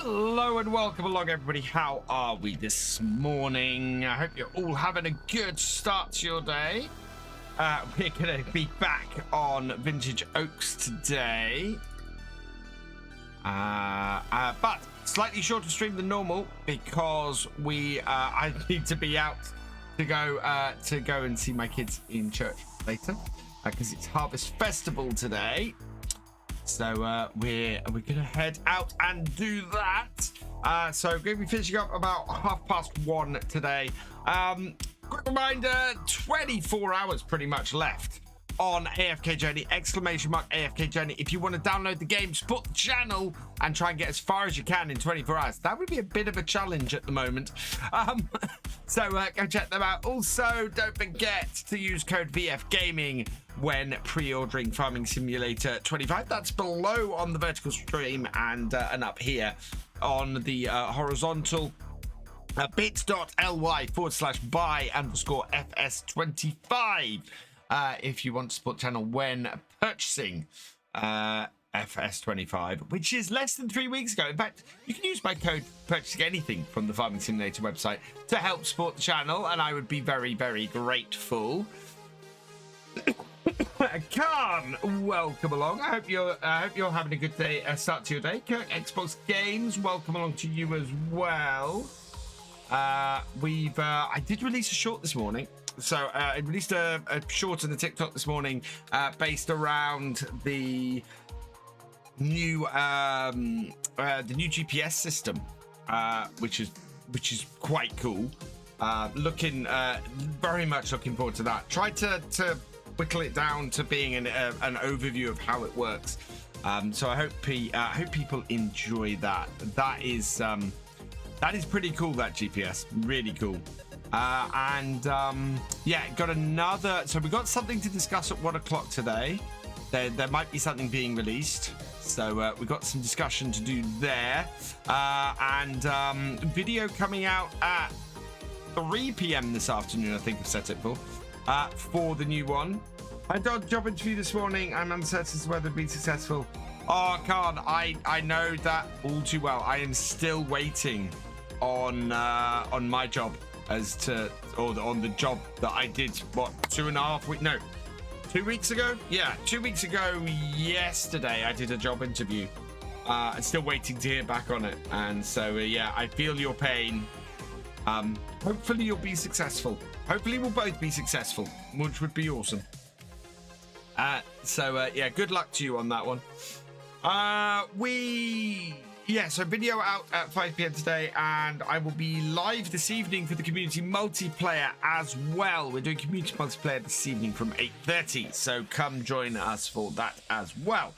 Hello and welcome along, everybody. How are we this morning? I hope you're all having a good start to your day. We're going to be back on Vintage Oaks today. But slightly shorter stream than normal because I need to be out to go and see my kids in church later because it's Harvest Festival today. So we're gonna head out and do that. So we're gonna be finishing up about 1:30 today. Quick reminder: 24 hours pretty much left on AFK Journey! !AFK Journey! If you want to download the game, support the channel, and try and get as far as you can in 24 hours. That would be a bit of a challenge at the moment. So go check them out. Also, don't forget to use code VFGaming when pre-ordering Farming Simulator 25. That's below on the vertical stream and up here on the horizontal. bit.ly/buy_FS25 if you want to support the channel when purchasing FS25, which is less than 3 weeks ago. In fact, you can use my code purchasing anything from the Farming Simulator website to help support the channel, and I would be very, very grateful. Khan, welcome along. I hope you're having a good day. Start to your day. Kirk Xbox Games, welcome along to you as well. I did release a short this morning. So I released a short on the TikTok this morning based around the new GPS system, which is quite cool. Very much looking forward to that. Tried to whittle it down to being an overview of how it works. So I hope people enjoy that. That is pretty cool. That GPS, really cool. Yeah, got another. So we got something to discuss at 1 o'clock today. There might be something being released. So we got some discussion to do there. Video coming out at 3 p.m. this afternoon, I think I've set it for the new one. I did a job interview this morning. I'm uncertain as to whether it'll be successful. Oh, Khan, I know that all too well. I am still waiting on my job on the job that I did, 2.5 weeks? No, 2 weeks ago? Yeah, 2 weeks ago yesterday I did a job interview. I'm still waiting to hear back on it. And so, yeah, I feel your pain. Hopefully you'll be successful. Hopefully we'll both be successful, which would be awesome. Yeah, good luck to you on that one. So video out at 5 p.m. today, and I will be live this evening for the community multiplayer as well. We're doing community multiplayer this evening from 8:30, so come join us for that as well.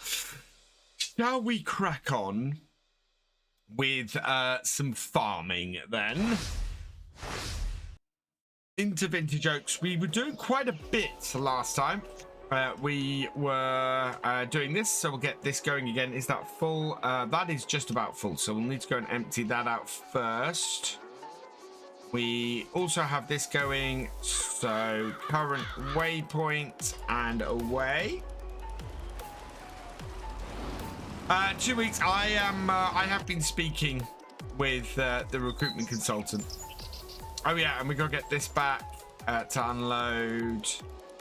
Shall we crack on with some farming then? Into Vintage Oaks. We were doing quite a bit last time. We were doing this, so we'll get this going again. Is that full? That is just about full, so we'll need to go and empty that out first. We also have this going, so current waypoint and away. 2 weeks. I have been speaking with the recruitment consultant. Oh yeah, and we gotta get this back to unload.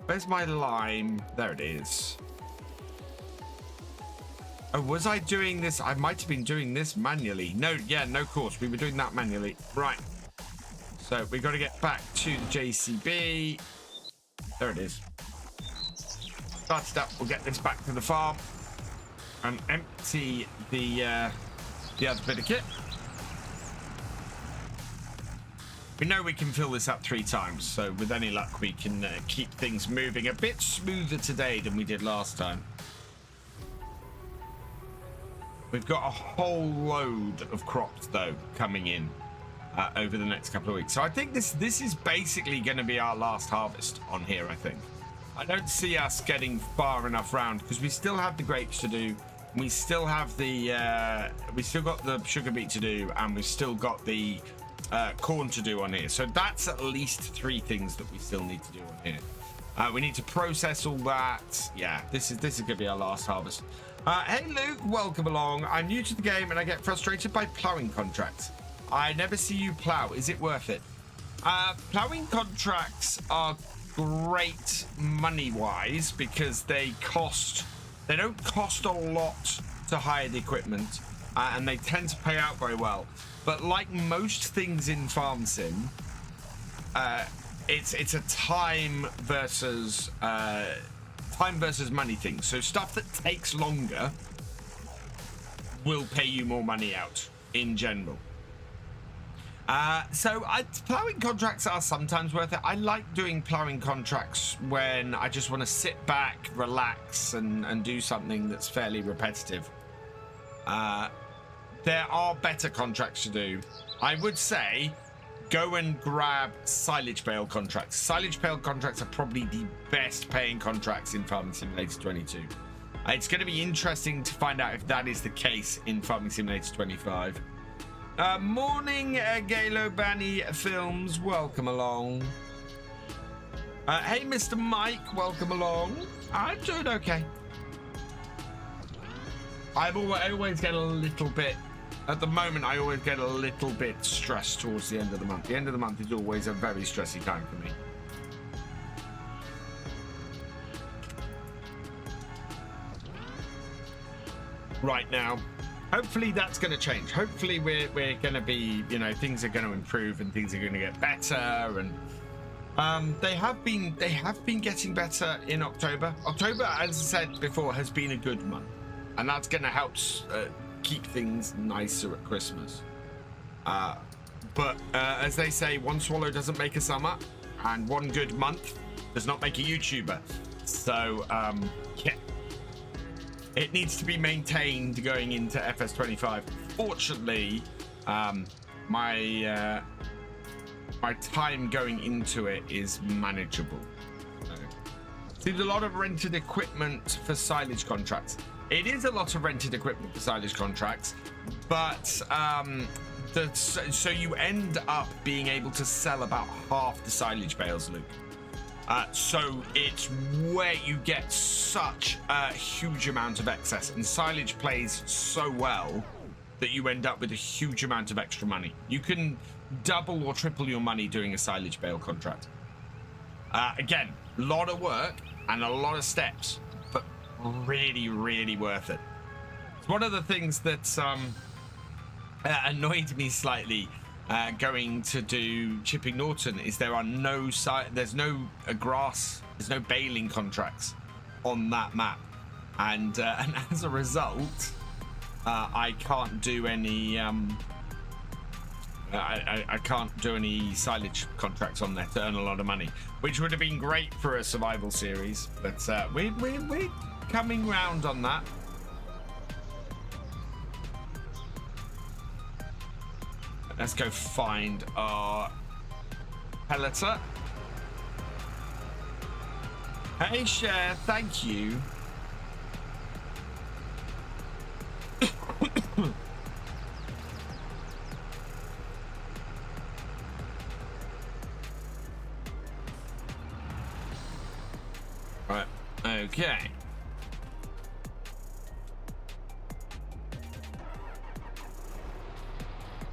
Where's my lime? There it is. Oh, was I doing this? I might have been doing this manually. No, yeah, no, of course. We were doing that manually. Right. So we got to get back to the JCB. There it is. Start it up. We'll get this back to the farm and empty the other bit of kit. We know we can fill this up 3 times, so with any luck we can keep things moving a bit smoother today than we did last time. We've got a whole load of crops though coming in over the next couple of weeks, so I think this is basically going to be our last harvest on here. I think I don't see us getting far enough round because we still have the grapes to do, we still have the we still got the sugar beet to do, and we've still got the corn to do on here. So that's at least 3 things that we still need to do on here. We need to process all that. Yeah, this is gonna be our last harvest. Hey Luke, welcome along. I'm new to the game and I get frustrated by ploughing contracts. I never see you plough. Is it worth it? Ploughing contracts are great money-wise because they don't cost a lot to hire the equipment, and they tend to pay out very well. But like most things in farm sim, it's a time versus money thing. So stuff that takes longer will pay you more money out in general. Ploughing contracts are sometimes worth it. I like doing ploughing contracts when I just want to sit back, relax, and do something that's fairly repetitive. There are better contracts to do. I would say go and grab silage bale contracts. Silage bale contracts are probably the best paying contracts in Farming Simulator 22. It's going to be interesting to find out if that is the case in Farming Simulator 25. Morning, Galo Banny Films. Welcome along. Hey, Mr. Mike. Welcome along. I'm doing okay. I always get a little bit... At the moment, I always get a little bit stressed towards the end of the month. The end of the month is always a very stressy time for me. Right now, hopefully that's going to change. Hopefully we're going to be, you know, things are going to improve and things are going to get better. And they have been getting better in October. October, as I said before, has been a good month, and that's going to help keep things nicer at Christmas. But as they say, one swallow doesn't make a summer, and one good month does not make a YouTuber. So yeah, it needs to be maintained going into FS25. Fortunately, my time going into it is manageable. Seems a lot of rented equipment for silage contracts. It is a lot of rented equipment for silage contracts, but so you end up being able to sell about half the silage bales, Luke. So it's where you get such a huge amount of excess, and silage plays so well that you end up with a huge amount of extra money. You can double or triple your money doing a silage bale contract. Again, a lot of work and a lot of steps, but really, really worth it. It's one of the things that annoyed me slightly going to do Chipping Norton is there's no grass, there's no baling contracts on that map, and as a result, I can't do any I can't do any silage contracts on there to earn a lot of money, which would have been great for a survival series, but we're coming round on that. Let's go find our pelleter. Hey, Cher, thank you. Right, okay.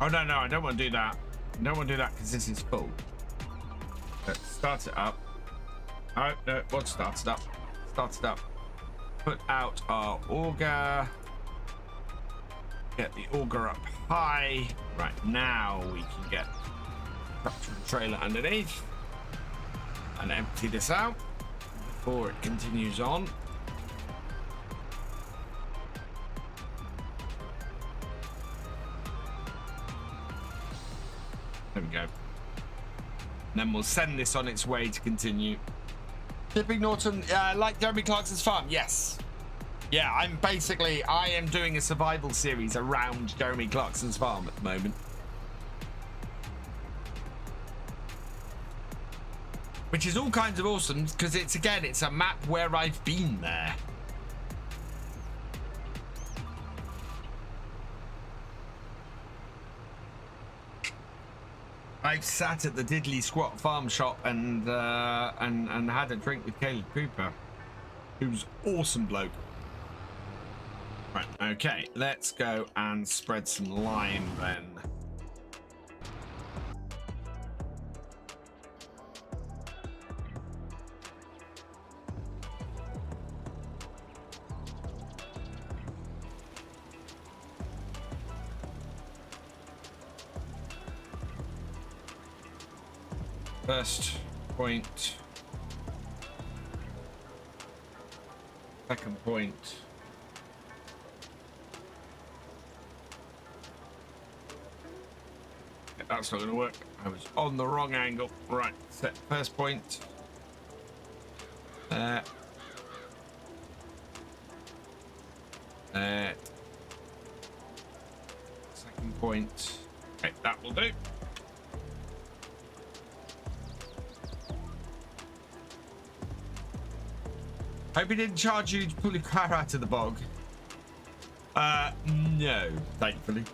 Oh, no, I don't want to do that. I don't want to do that because this is full. Let's start it up. Oh, no, what start it up? Start it up. Put out our auger. Get the auger up high. Right, now we can get up to the trailer underneath and empty this out before it continues on. There we go. And then we'll send this on its way to continue. Chipping Norton, like Jeremy Clarkson's farm, yes. Yeah, I am doing a survival series around Jeremy Clarkson's farm at the moment. Which is all kinds of awesome, because it's a map where I've been there. I've sat at the Diddley Squat Farm Shop and had a drink with Caleb Cooper, who's awesome bloke. Right, okay, let's go and spread some lime then. First point. Second point. Yeah, that's not going to work. I was on the wrong angle. Right, set first point. Second point. Okay, that will do. Hope he didn't charge you to pull your car out of the bog. No, thankfully.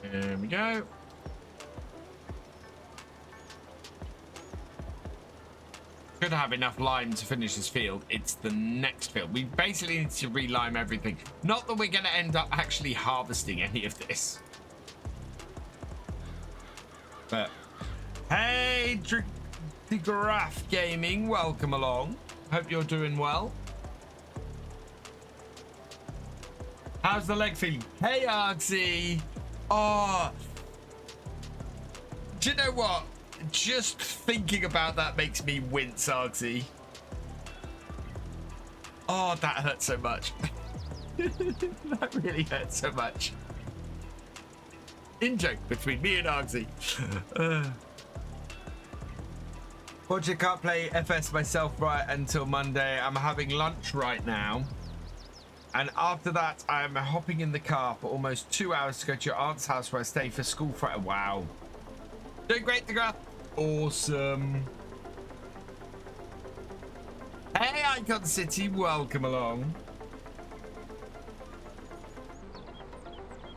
There we go. Should have enough lime to finish this field. It's the next field. We basically need to re-lime everything. Not that we're going to end up actually harvesting any of this. But hey, Graph Gaming, welcome along. Hope you're doing well. How's the leg feeling? Hey, Arksy. Oh, do you know what? Just thinking about that makes me wince, Arksy. Oh, that hurts so much. That really hurts so much. In joke between me and Arksy. Hodge, I can't play FS myself right until Monday. I'm having lunch right now. And after that, I'm hopping in the car for almost 2 hours to go to your aunt's house where I stay for school Friday. Wow. Doing great, DeGraff. Awesome. Hey, Icon City, welcome along.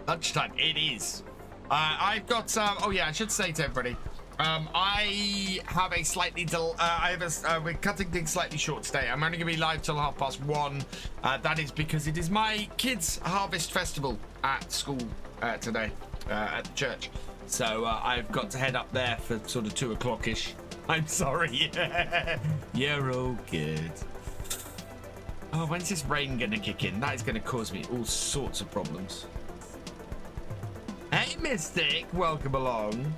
Lunchtime, it is. I've got oh yeah, I should say to everybody, I have a slightly we're cutting things slightly short today. I'm only gonna be live till 1:30. That is because it is my kids' harvest festival at school today, at the church. So I've got to head up there for sort of 2 o'clock-ish. I'm sorry. You're all good. Oh, when's this rain gonna kick in? That is gonna cause me all sorts of problems. Hey, Mystic, welcome along.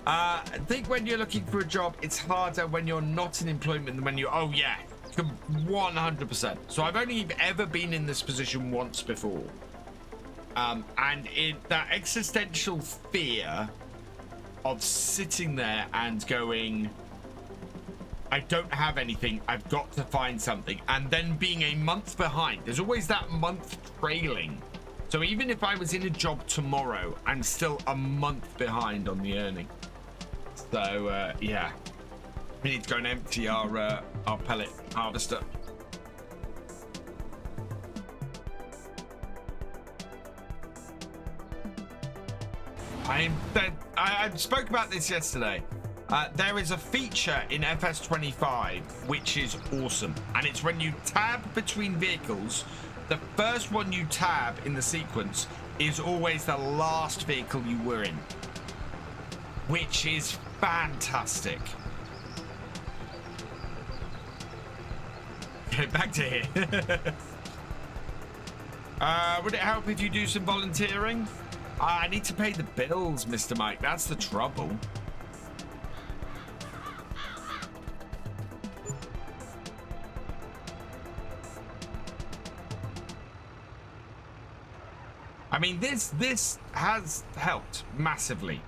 I think when you're looking for a job, it's harder when you're not in employment than when you... Oh, yeah, 100%. So I've only ever been in this position once before. And that existential fear of sitting there and going, I don't have anything, I've got to find something, and then being a month behind. There's always that month trailing. So even if I was in a job tomorrow, I'm still a month behind on the earning. So yeah, we need to go and empty our pellet harvester. I spoke about this yesterday. There is a feature in FS25 which is awesome, and it's when you tab between vehicles, the first one you tab in the sequence is always the last vehicle you were in, which is fantastic. Okay, back to here. Would it help if you do some volunteering? I need to pay the bills, Mr. Mike. That's the trouble. I mean, this has helped massively.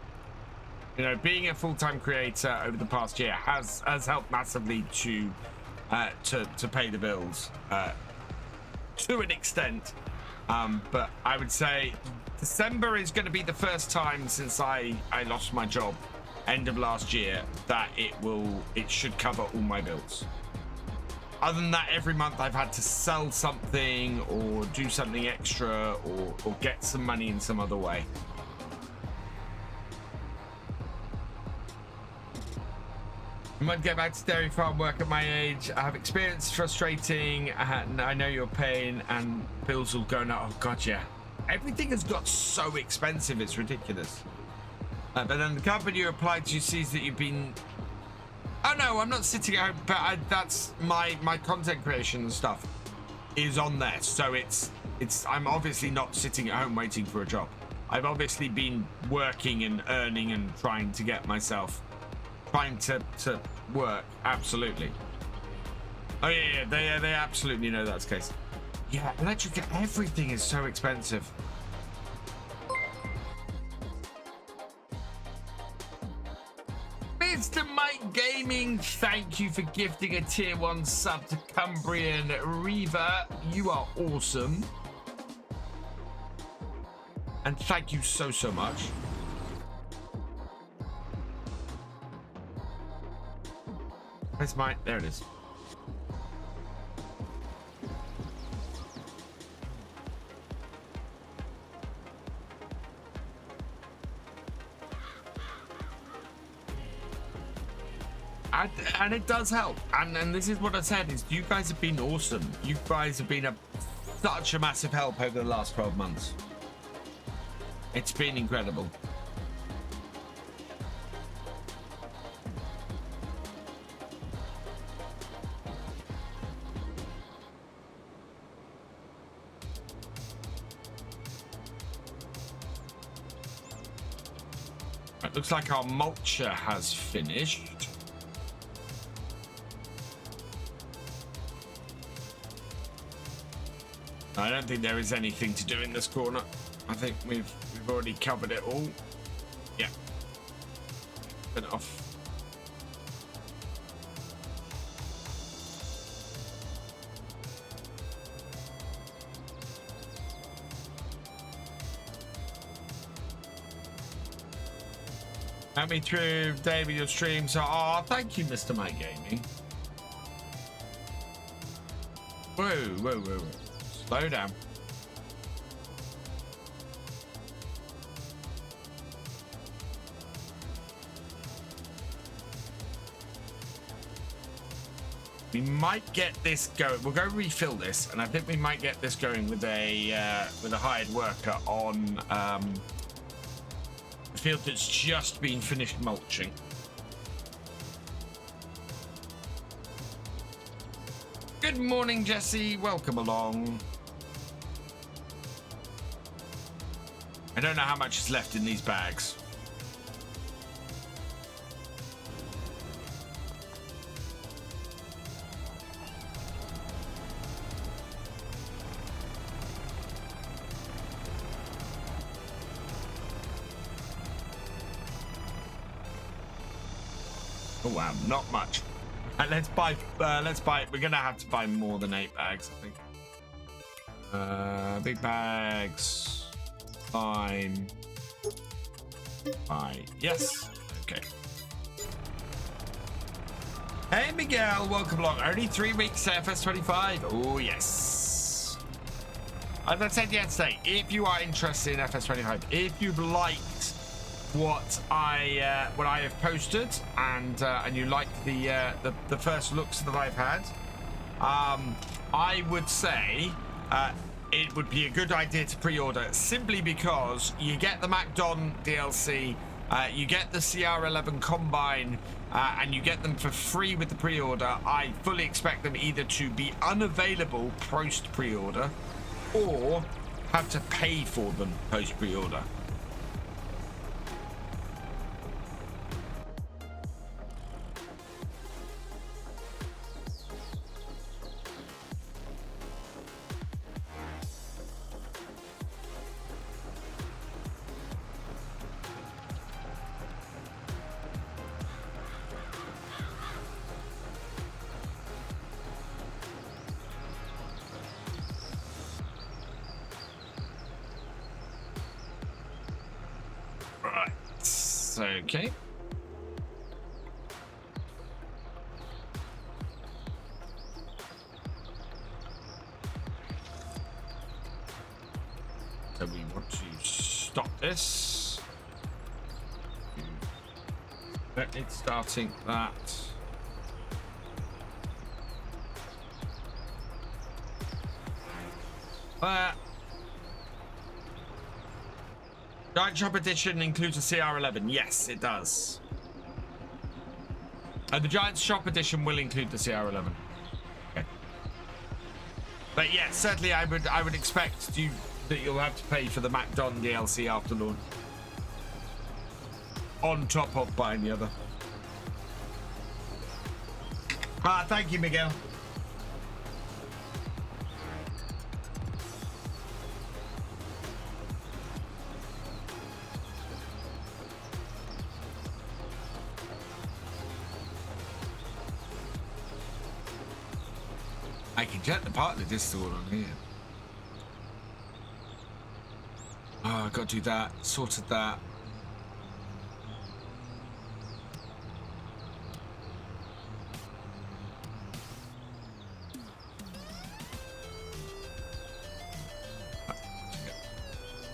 You know, being a full-time creator over the past year has helped massively to pay the bills to an extent. But I would say December is going to be the first time since I lost my job end of last year that it should cover all my bills. Other than that, every month I've had to sell something or do something extra or get some money in some other way. I might get back to dairy farm work at my age. I have experience frustrating, and I know your pain, and bills will go now. Oh god, yeah. Everything has got so expensive, it's ridiculous. But then the company you applied to sees that you've been... Oh no, I'm not sitting at home, but that's my content creation and stuff is on there. So I'm obviously not sitting at home waiting for a job. I've obviously been working and earning and trying to get myself... Trying to work, absolutely. Oh yeah, they absolutely know that's the case. Yeah, electric, everything is so expensive. Mr. Mike Gaming, thank you for gifting a tier 1 sub to Cumbrian Reaver. You are awesome. And thank you so much. Where's mine? There it is. And it does help. And this is what I said is you guys have been awesome. You guys have been such a massive help over the last 12 months. It's been incredible. It looks like our mulcher has finished. I don't think there is anything to do in this corner. I think we've already covered it all. Yeah. Turn it off. Help me through, David, your stream. So, oh, thank you, Mr. My Gaming. Whoa. Slow down. We might get this going. We'll go refill this, and I think we might get this going with a hired worker on a field that's just been finished mulching. Good morning, Jesse. Welcome along. I don't know how much is left in these bags. Oh wow, not much. Let's buy. We're gonna have to buy more than 8 bags, I think. Big bags. Fine. Buy. Yes. Okay. Hey Miguel, welcome along. Only 3 weeks to FS25. Oh yes. As I said yesterday, if you are interested in FS25, if you've liked what I have posted and you like the first looks that I've had, I would say it would be a good idea to pre-order, simply because you get the MacDon DLC, you get the CR11 Combine, and you get them for free with the pre-order. I fully expect them either to be unavailable post pre-order or have to pay for them post pre-order. Okay. So we want to stop this. It's starting that. Giant Shop Edition includes a CR11. Yes, it does. The Giant Shop Edition will include the CR11. Okay. But yeah, certainly I would expect that you'll have to pay for the Macdon DLC after launch. On top of buying the other. Thank you, Miguel. I can jet the part of the Discord on here. Oh, I got to do that. Sorted that.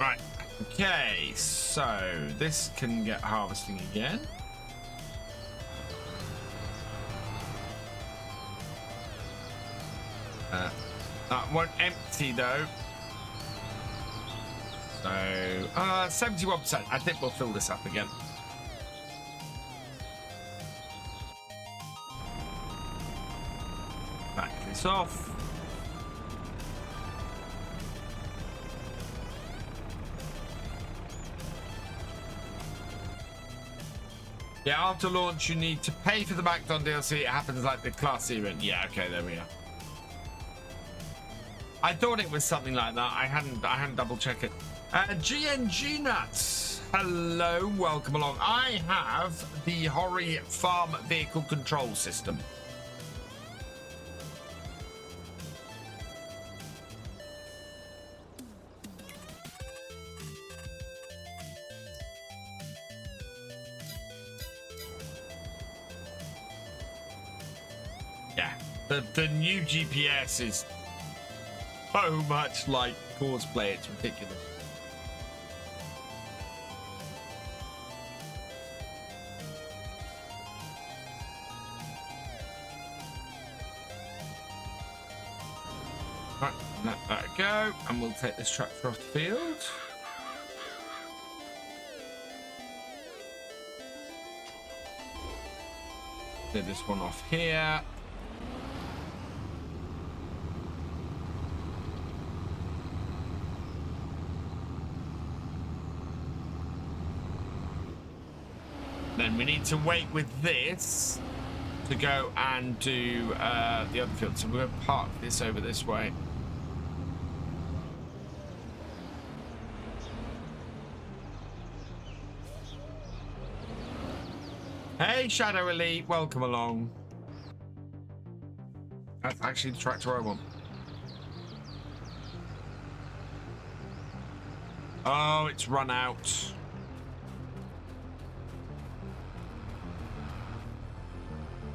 Right. Okay. So this can get harvesting again. That won't empty though. So 71%. I think we'll fill this up again. Back this off. Yeah, after launch you need to pay for the Macdon DLC. It happens like the class event. Yeah, okay, there we are. I thought it was something like that. I hadn't double checked it. GNG Nuts. Hello, welcome along. I have the Horry Farm Vehicle Control System. Yeah, the new GPS is so much like cosplay, it's ridiculous. Right, let that go, and we'll take this tractor off the field. Clear this one off here. Then we need to wait with this to go and do the other field. So we're going to park this over this way. Hey, Shadow Elite, welcome along. That's actually the tractor I want. Oh, it's run out.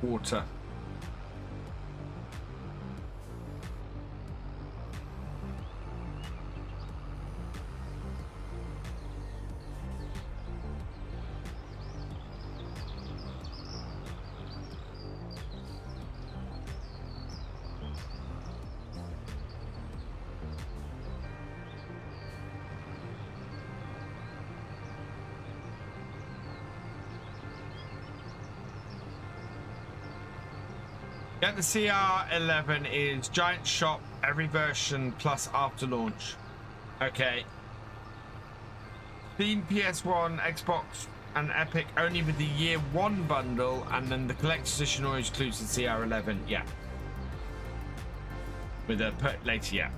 Water. Get the CR11 is Giant Shop, every version plus after launch. Okay. Steam, PS1, Xbox, and Epic only with the year 1 bundle, and then the collector's edition always includes the CR11. Yeah. With a later, yeah.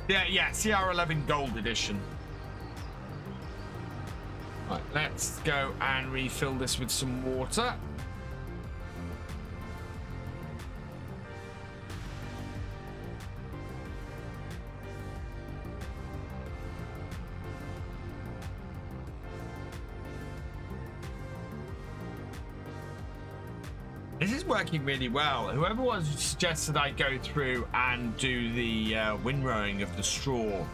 Yeah, CR11 Gold Edition. Right, let's go and refill this with some water. This is working really well. Whoever was suggested I go through and do the windrowing of the straw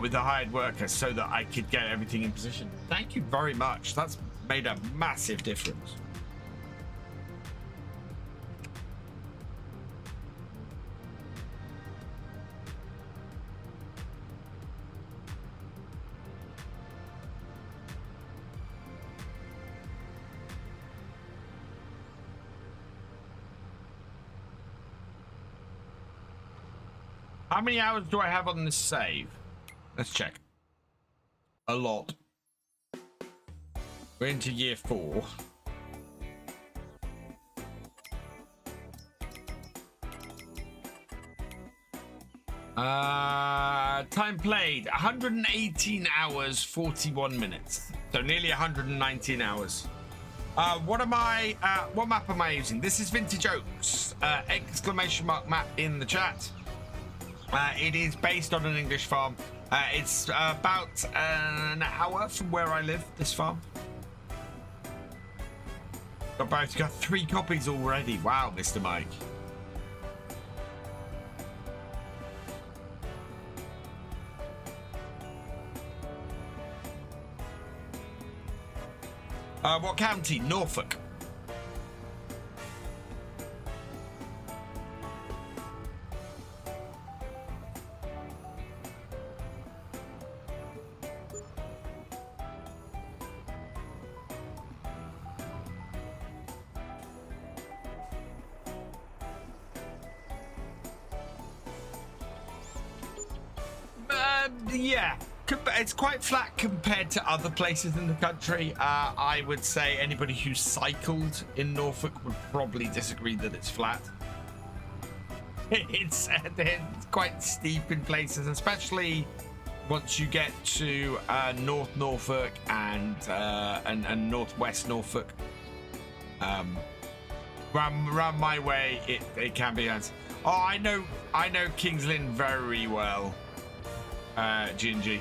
with the hired worker so that I could get everything in position. Thank you very much. That's made a massive difference. How many hours do I have on this save? Let's check. A lot. We're into year 4. Time played 118 hours 41 minutes, so nearly 119 hours. What map am I using? This is Vintage Oaks. Exclamation mark map in the chat. It is based on an English farm. It's about an hour from where I live, this farm. Got 3 copies already. Wow, Mr. Mike. What county? Norfolk. Yeah, it's quite flat compared to other places in the country. I would say anybody who cycled in Norfolk would probably disagree that it's flat. It's quite steep in places, especially once you get to North Norfolk and Northwest Norfolk. Round my way, it can be. Oh, I know Kings Lynn very well. G&G.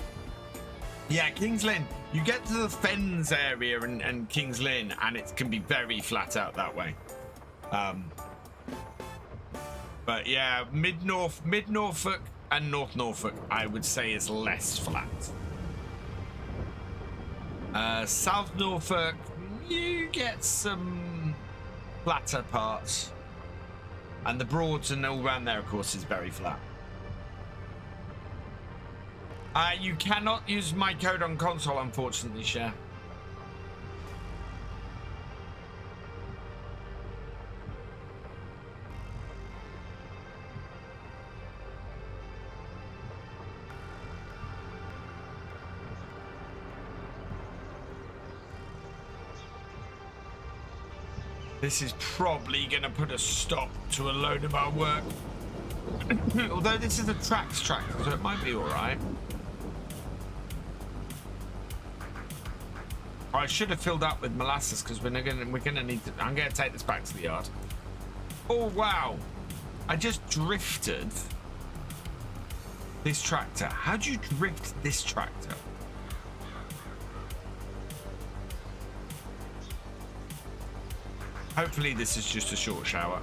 Yeah, Kings Lynn. You get to the Fens area and Kings Lynn, and it can be very flat out that way. But yeah, mid Norfolk and North Norfolk, I would say, is less flat. South Norfolk, you get some flatter parts, and the Broads and all around there, of course, is very flat. You cannot use my code on console, unfortunately, Cher. This is probably going to put a stop to a load of our work. Although this is a tracks tractor, so it might be all right. I should have filled up with molasses because we're gonna need to. I'm gonna take this back to the yard. Oh wow! I just drifted this tractor. How do you drift this tractor? Hopefully this is just a short shower.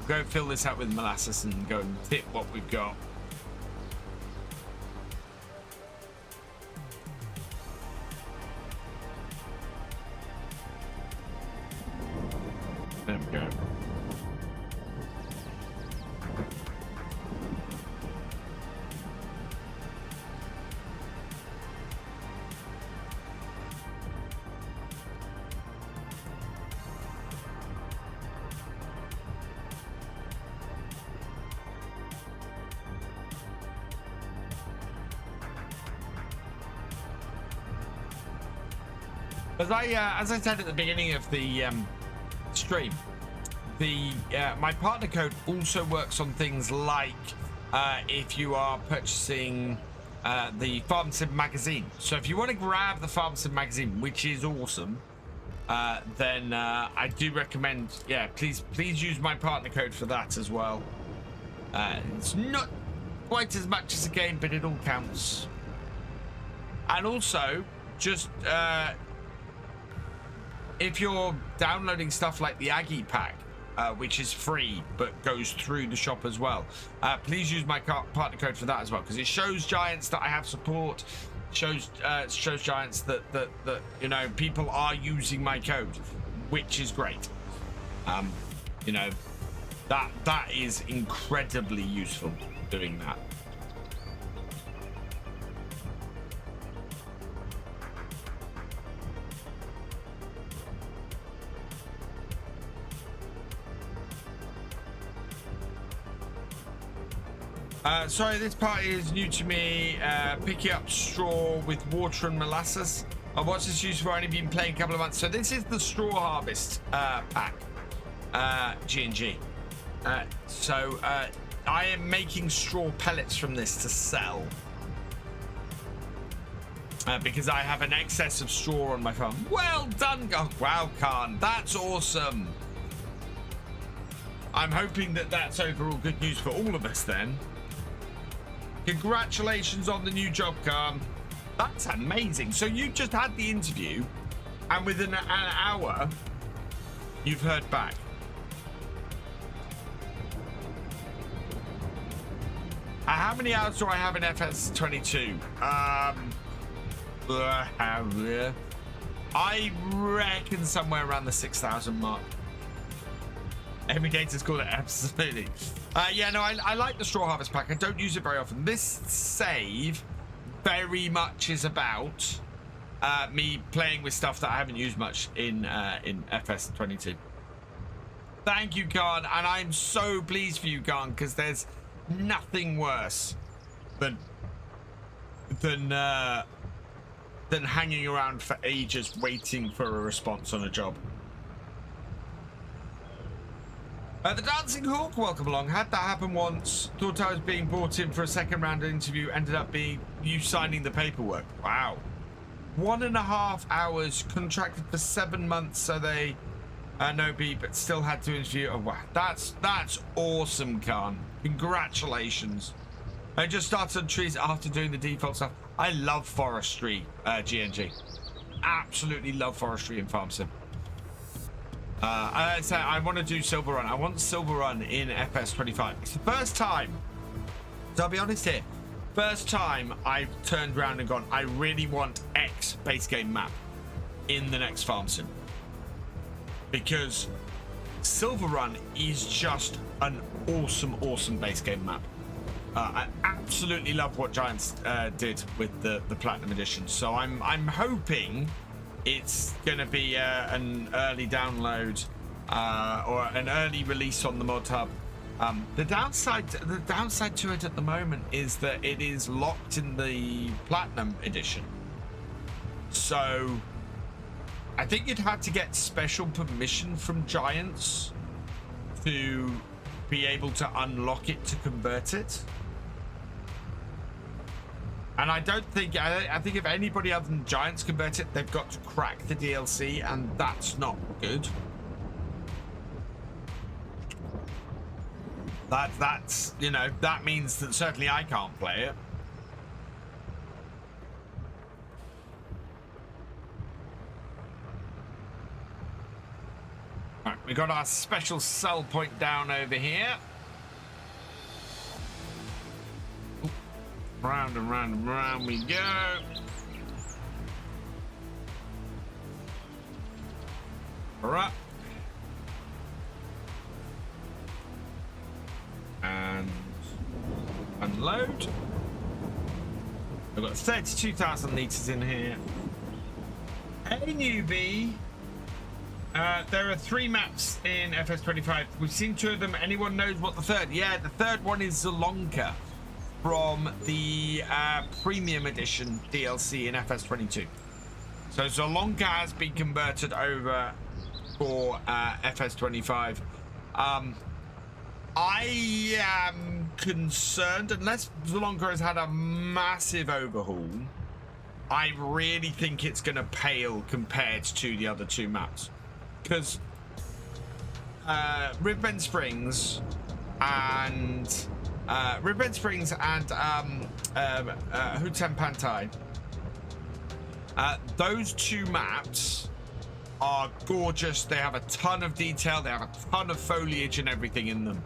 Go fill this up with molasses and go and tip what we've got. There we go. As I said at the beginning of the stream, my partner code also works on things like if you are purchasing the Farm Sim magazine. So if you want to grab the Farm Sim magazine, which is awesome, then I do recommend, yeah, please use my partner code for that as well. It's not quite as much as a game, but it all counts. And also, just if you're downloading stuff like the Aggie pack, which is free but goes through the shop as well. Please use my partner code for that as well, because it shows giants that I have support. Shows giants that you know, people are using my code, which is great. You know, that is incredibly useful, doing that. Sorry, this part is new to me. Picking up straw with water and molasses. What's this used for? I've only been playing a couple of months. So this is the straw harvest pack, G&G. I am making straw pellets from this to sell. Because I have an excess of straw on my farm. Well done, wow, Khan. That's awesome. I'm hoping that that's overall good news for all of us then. Congratulations on the new job, Khan. That's amazing. So you just had the interview, and within an hour, you've heard back. How many hours do I have in FS22? I reckon somewhere around the 6,000 mark. Every gator's called it, absolutely. Yeah, no, I like the straw harvest pack. I don't use it very often. This save very much is about me playing with stuff that I haven't used much in FS22. Thank you, Khan, and I'm so pleased for you, Khan, because there's nothing worse than hanging around for ages waiting for a response on a job. The Dancing Hawk, welcome along. Had that happen once. Thought I was being brought in for a second round interview. Ended up being you signing the paperwork. Wow. 1.5 hours, contracted for 7 months, so they no beat, but still had to interview. Oh wow, that's awesome, Khan. Congratulations. I just started on trees after doing the default stuff. I love forestry, GNG. Absolutely love forestry in Farm Sim. I want to do Silver Run. I want Silver Run in FS25. It's the first time, so I'll be honest here, first time I've turned around and gone, I really want X base game map in the next Farm Sim. Because Silver Run is just an awesome base game map. I absolutely love what Giants did with the Platinum Edition. So I'm hoping it's going to be an early download or an early release on the mod hub. The downside to it at the moment is that it is locked in the Platinum Edition. So I think you'd have to get special permission from Giants to be able to unlock it to convert it. And I don't think, I think if anybody other than Giants convert it, they've got to crack the DLC, and that's not good. That's, you know, that means that certainly I can't play it. Right, we got our special sell point down over here. Round and round and round we go. Right. And unload. I've got 32,000 litres in here. Hey newbie. There are 3 maps in FS25. We've seen 2 of them. Anyone knows what the third? Yeah, the third one is Zolonka from the Premium Edition DLC in FS22. So Zolonka has been converted over for FS25. I am concerned, unless Zolonka has had a massive overhaul, I really think it's going to pale compared to the other 2 maps. Because Ribbon Springs and Hutan Pantai, those 2 maps are gorgeous. They have a ton of detail. They have a ton of foliage and everything in them.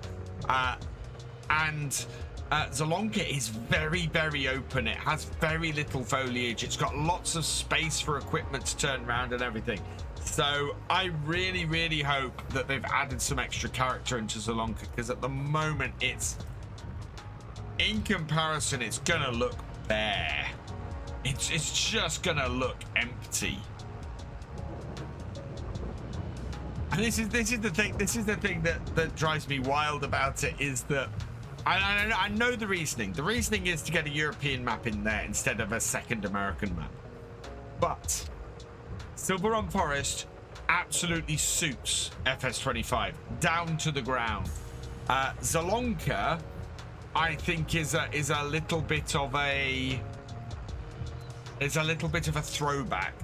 Zielonka is very, very open. It has very little foliage. It's got lots of space for equipment to turn around and everything. So I really, really hope that they've added some extra character into Zielonka, because at the moment it's, in comparison, it's gonna look bare. It's just gonna look empty. And this is the thing. This is the thing that drives me wild about it, is that I know the reasoning. The reasoning is to get a European map in there instead of a second American map. But Silver on Forest absolutely suits FS25 down to the ground. Zielonka, I think, is a little bit of a throwback.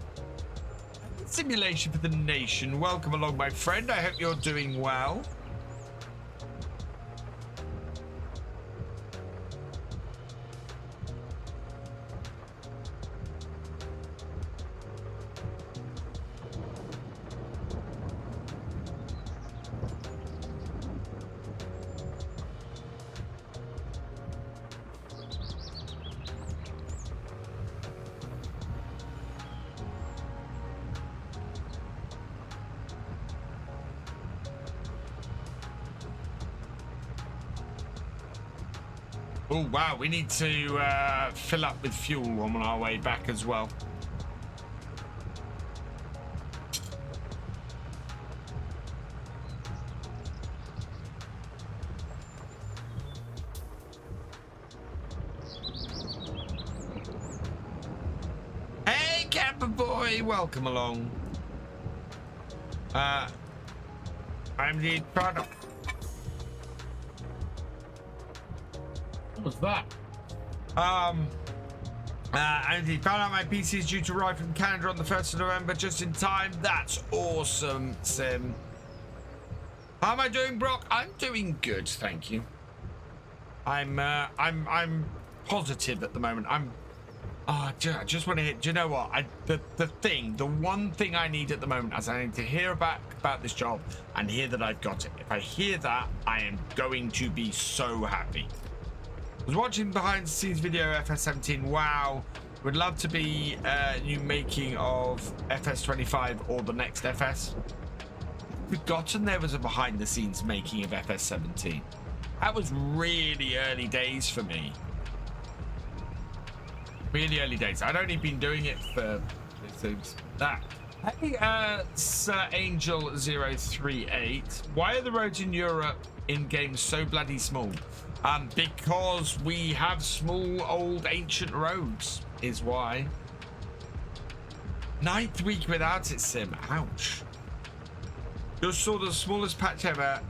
Simulation for the nation. Welcome along, my friend. I hope you're doing well. Oh, wow, we need to fill up with fuel on our way back as well. Hey, camper boy, welcome along. I'm the product. What was that? Andy, found out my PC is due to arrive from Canada on the 1st of November, just in time. That's awesome, Sim. How am I doing, Brock? I'm doing good, thank you. I'm positive at the moment. I just want to hear. Do you know what? The one thing I need at the moment is I need to hear about this job and hear that I've got it. If I hear that, I am going to be so happy. I was watching behind the scenes video FS17. Wow, would love to be new making of FS25 or the next FS. Forgotten there was a behind the scenes making of FS17. That was really early days for me. Really early days. I'd only been doing it for that. Hey, Sir Angel 038. Why are the roads in Europe in games so bloody small? Because we have small, old, ancient roads, is why. 9th week without it, Sim. Ouch. Just saw the smallest patch ever.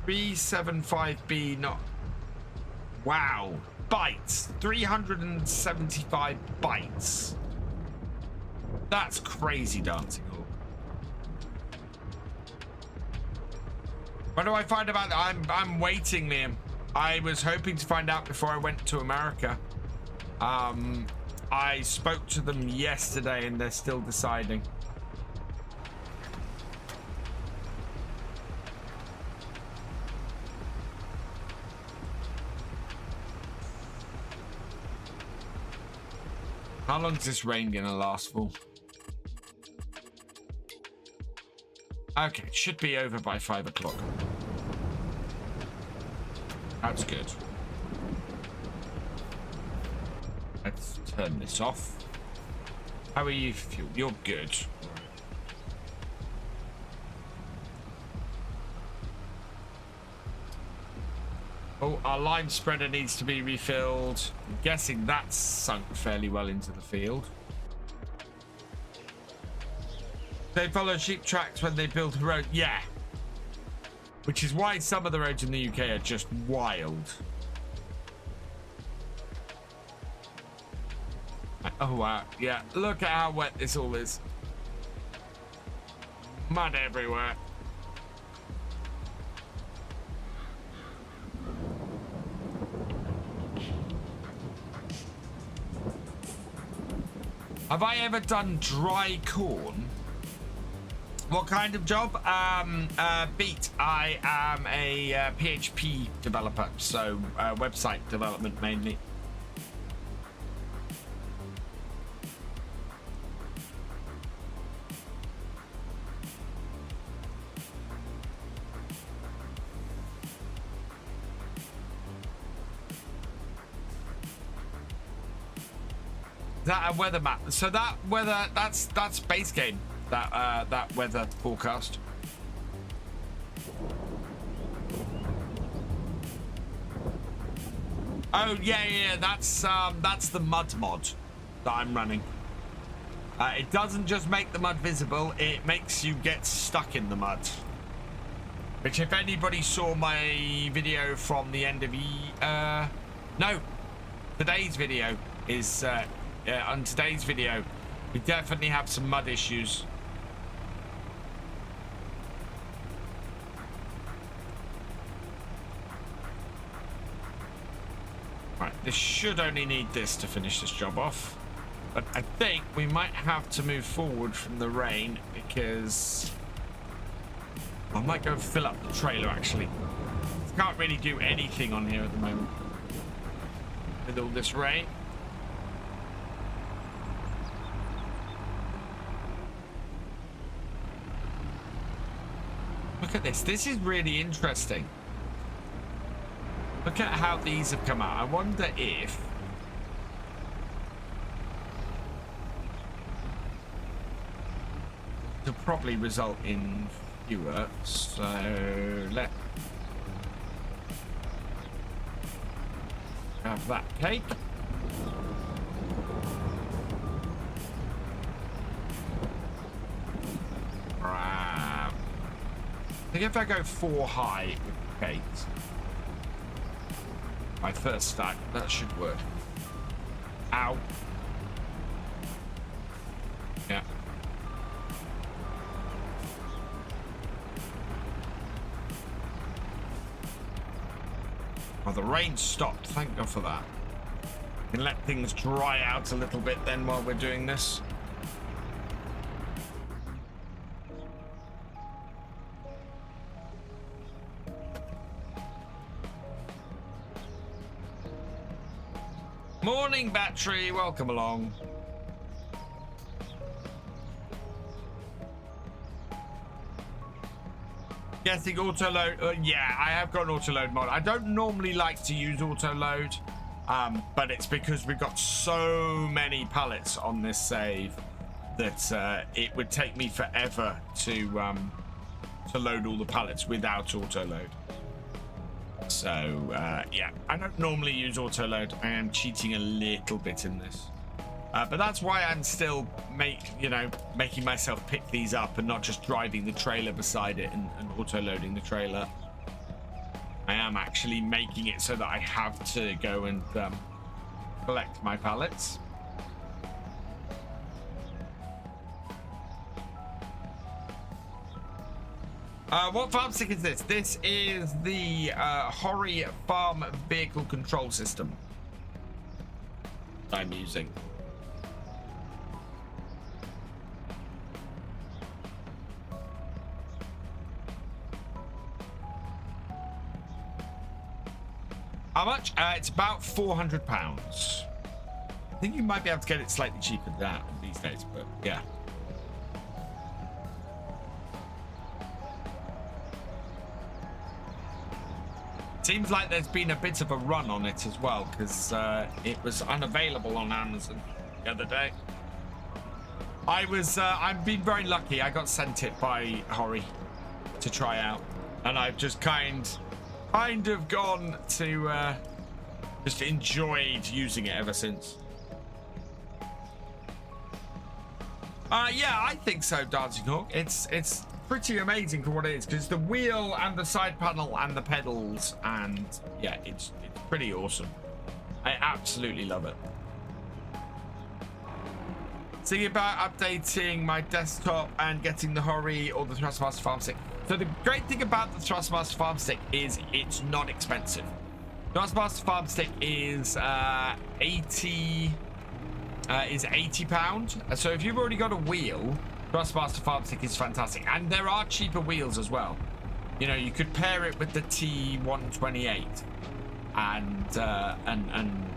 375B, not. Wow. Bytes. 375 bytes. That's crazy, Dancing Hawk. What do I find about that? I'm waiting, Liam. I was hoping to find out before I went to America. I spoke to them yesterday and they're still deciding. How long is this rain gonna last for? Okay, it should be over by 5 o'clock. That's good. Let's turn this off. How are you, Fuel? You're good. Oh, our line spreader needs to be refilled. I'm guessing that's sunk fairly well into the field. They follow sheep tracks when they build a road. Yeah. Which is why some of the roads in the UK are just wild. Oh, wow. Yeah, look at how wet this all is. Mud everywhere. Have I ever done dry corn? What kind of job? Beat. I am a PHP developer, so website development mainly. Is that a weather map? So that weather, that's base game. That weather forecast. Oh yeah, that's the mud mod that I'm running. It doesn't just make the mud visible; it makes you get stuck in the mud. Which, if anybody saw my video from the end of today's video is on today's video, we definitely have some mud issues. Right, this should only need this to finish this job off, but I think we might have to move forward from the rain because I might go fill up the trailer actually. Can't really do anything on here at the moment with all this rain. Look at this. This is really interesting. Look at how these have come out. I wonder if it'll probably result in fewer. So let's have that cake. I think if I go 4 high with the cakes, my first stack, that should work. Ow. Yeah. Oh, the rain stopped. Thank God for that. We can let things dry out a little bit then while we're doing this. Morning, Battery. Welcome along. Getting auto load. Yeah, I have got an auto load mod. I don't normally like to use auto load, but it's because we've got so many pallets on this save that it would take me forever to load all the pallets without auto load. So yeah, I don't normally use auto load. I am cheating a little bit in this, but that's why I'm still making myself pick these up and not just driving the trailer beside it and auto loading the trailer. I am actually making it so that I have to go and collect my pallets. What farm stick is this? This is the Horsch farm vehicle control system I'm using. How much? It's about £400. I think you might be able to get it slightly cheaper than that these days, but yeah. Seems like there's been a bit of a run on it as well, because it was unavailable on Amazon the other day. I've been very lucky. I got sent it by Horsch to try out, and I've just kind of gone to just enjoyed using it ever since. Yeah, I think so, Dancing Hawk. It's pretty amazing for what it is, because the wheel and the side panel and the pedals, and yeah, it's pretty awesome. I absolutely love it. Thinking about updating my desktop and getting the Horsch or the Thrustmaster Farm Stick. So the great thing about the Thrustmaster Farm Stick is it's not expensive. Thrustmaster Farm Stick is £80. So if you've already got a wheel, Thrustmaster Farm Stick is fantastic, and there are cheaper wheels as well. You know, you could pair it with the T128 and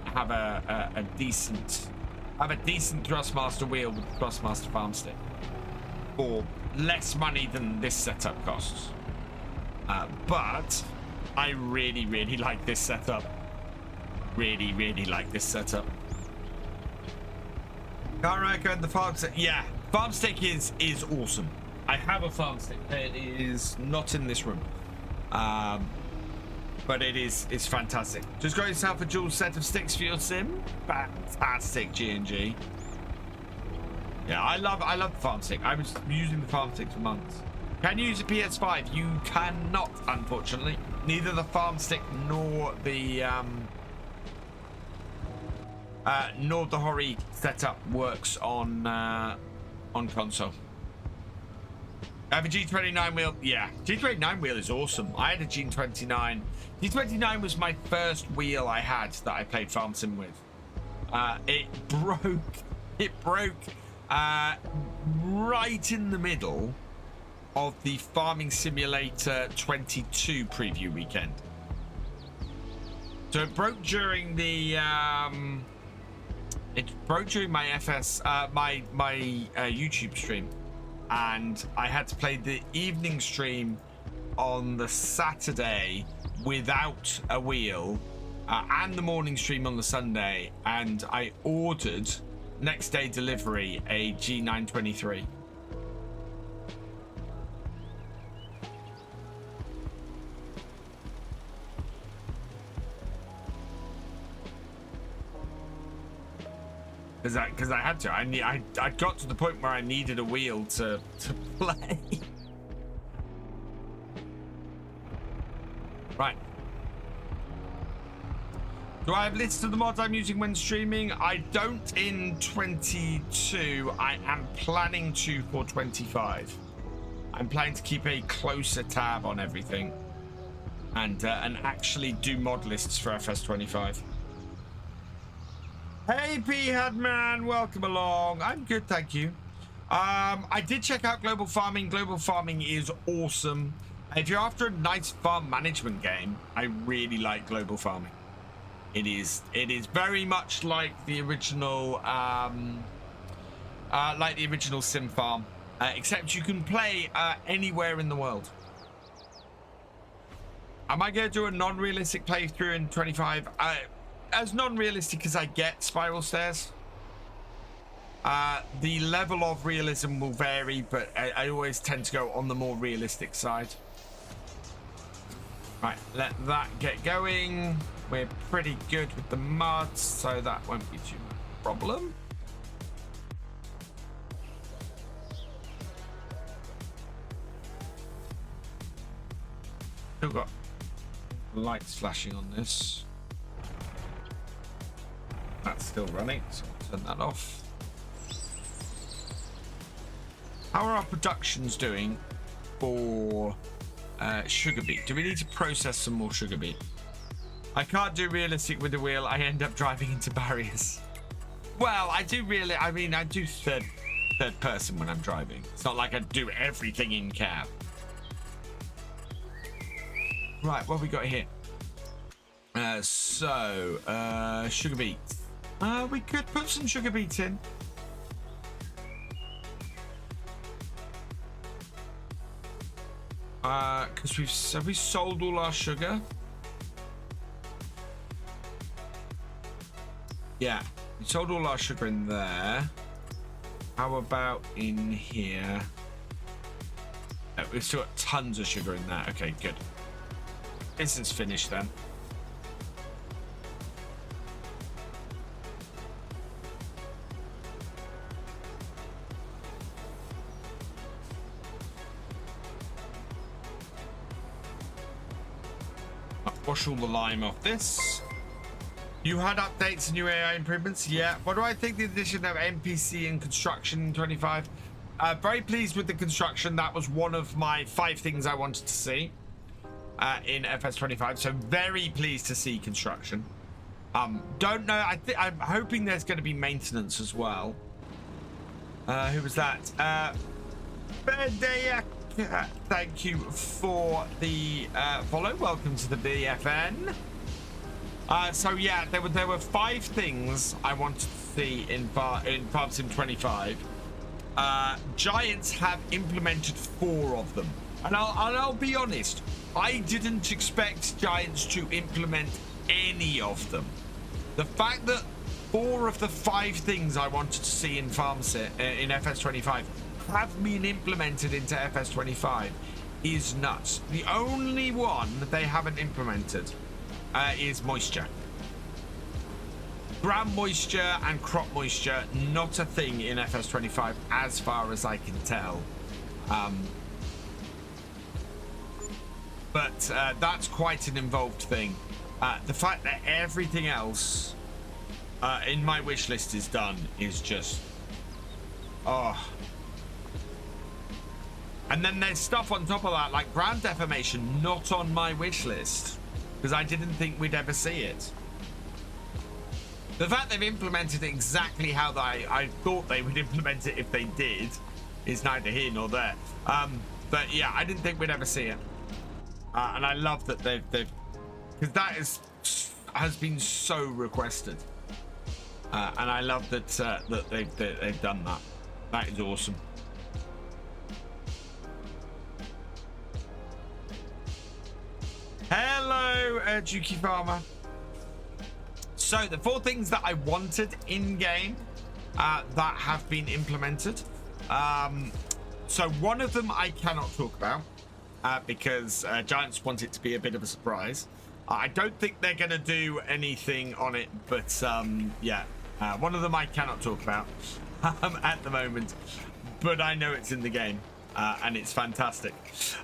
have a decent Thrustmaster wheel with the Thrustmaster Farm Stick for less money than this setup costs. But I really, really like this setup. Really, really like this setup. Can't recommend the farm stick. Yeah, farm stick is awesome. I have a farm stick. It is not in this room, but it's fantastic. Just got yourself a dual set of sticks for your sim. Fantastic, G&G. Yeah, I love the farm stick. I was using the farm stick for months. Can you use a PS5? You cannot, unfortunately. Neither the farm stick nor the Hori setup works on console. I have a G29 wheel. Yeah, G29 wheel is awesome. I had a G29. G29 was my first wheel I had that I played Farm Sim with. It broke. It broke right in the middle of the Farming Simulator 22 preview weekend. So it broke during the my FS my YouTube stream, and I had to play the evening stream on the Saturday without a wheel, and the morning stream on the Sunday, and I ordered next day delivery a G923. Because I had to. I got to the point where I needed a wheel to play. Right. Do I have lists of the mods I'm using when streaming? I don't in 22. I am planning to for 25. I'm planning to keep a closer tab on everything, and actually do mod lists for FS25. Hey, P-Headman, welcome along. I'm good, thank you. I did check out Global Farming. Global Farming is awesome. If you're after a nice farm management game, I really like Global Farming. It is very much like the original Sim Farm, except you can play anywhere in the world. Am I going to do a non-realistic playthrough in 25? As non-realistic as I get Spiral Stairs, the level of realism will vary, but I always tend to go on the more realistic side. Right, let that get going. We're pretty good with the mods, so that won't be too much of a problem. Still got lights flashing on this. That's still running, so I'll turn that off. How are our productions doing for sugar beet? Do we need to process some more sugar beet? I can't do realistic with the wheel. I end up driving into barriers. Well, I do really. I mean, I do third person when I'm driving. It's not like I do everything in cab. Right, what have we got here? Sugar beet. We could put some sugar beet in. Because have we sold all our sugar? Yeah, we sold all our sugar in there. How about in here? Oh, we've still got tons of sugar in there. Okay, good. This is finished then. Wash all the lime off this. You had updates and new AI improvements? Yeah. What do I think the addition of NPC and construction in 25? Very pleased with the construction. That was one of my 5 things I wanted to see in FS25. So very pleased to see construction. Don't know. I'm hoping there's going to be maintenance as well. Who was that? Bedea, thank you for the follow. Welcome to the BFN. So yeah, there were 5 things I wanted to see in Farm Sim 25. Giants have implemented 4 of them, and I'll be honest, I didn't expect Giants to implement any of them. The fact that 4 of the 5 things I wanted to see in in FS25 have been implemented into FS25 is nuts. The only one that they haven't implemented is moisture. Ground moisture and crop moisture, not a thing in FS25 as far as I can tell. But that's quite an involved thing. The fact that everything else in my wish list is done is just... oh. And then there's stuff on top of that, like ground deformation, not on my wish list, because I didn't think we'd ever see it. The fact they've implemented it exactly how I thought they would implement it if they did is neither here nor there. But yeah, I didn't think we'd ever see it. And I love that they've because that has been so requested. And I love that that they've done that. That is awesome. Hello, Juki Farmer. So the 4 things that I wanted in game that have been implemented. So one of them I cannot talk about because Giants want it to be a bit of a surprise. I don't think they're going to do anything on it, but yeah, one of them I cannot talk about at the moment, but I know it's in the game. And it's fantastic.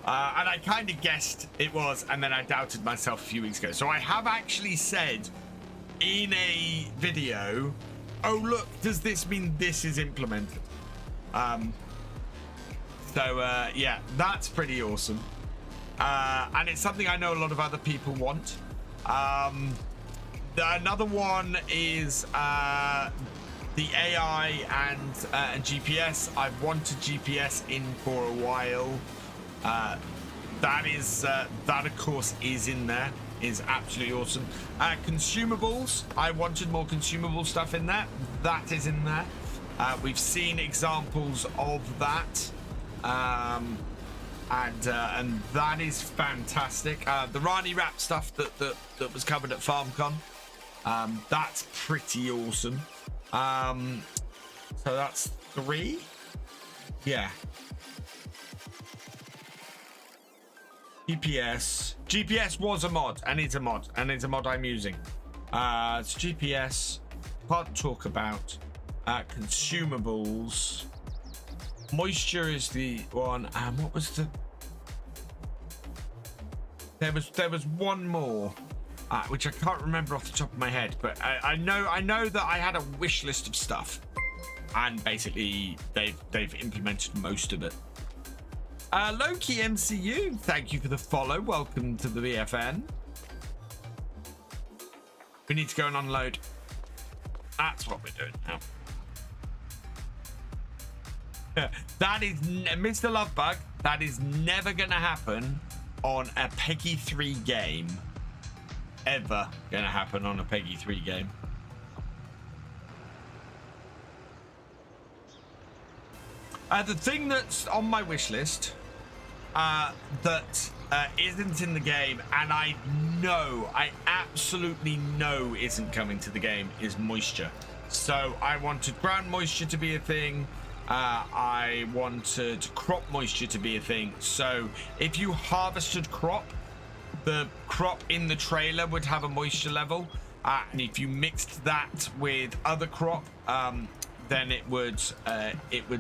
And I kind of guessed it was, and then I doubted myself a few weeks ago. So I have actually said in a video, oh look, does this mean this is implemented? Yeah, that's pretty awesome. And it's something I know a lot of other people want. Another one is the AI and GPS. I've wanted GPS in for a while. That of course is in there. Is absolutely awesome. Consumables. I wanted more consumable stuff in there. That is in there. We've seen examples of that. And that is fantastic. The Rani Wrap stuff that was covered at FarmCon. That's pretty awesome. So that's 3. Yeah. GPS was a mod, and it's a mod, I'm using. It's GPS. Can't talk about. Consumables. Moisture is the one. What was the? There was one more. Which I can't remember off the top of my head, but I know that I had a wish list of stuff, and basically they've implemented most of it. Loki MCU, thank you for the follow. Welcome to the BFN. We need to go and unload. That's what we're doing now. That is Mr. Lovebug. That is never going to happen on a Peggy 3 game. Ever gonna happen on a Peggy 3 game. The thing that's on my wish list that isn't in the game, and I absolutely know isn't coming to the game, is moisture. So I wanted ground moisture to be a thing. I wanted crop moisture to be a thing. So if you harvested crop, the crop in the trailer would have a moisture level, and if you mixed that with other crop, then it would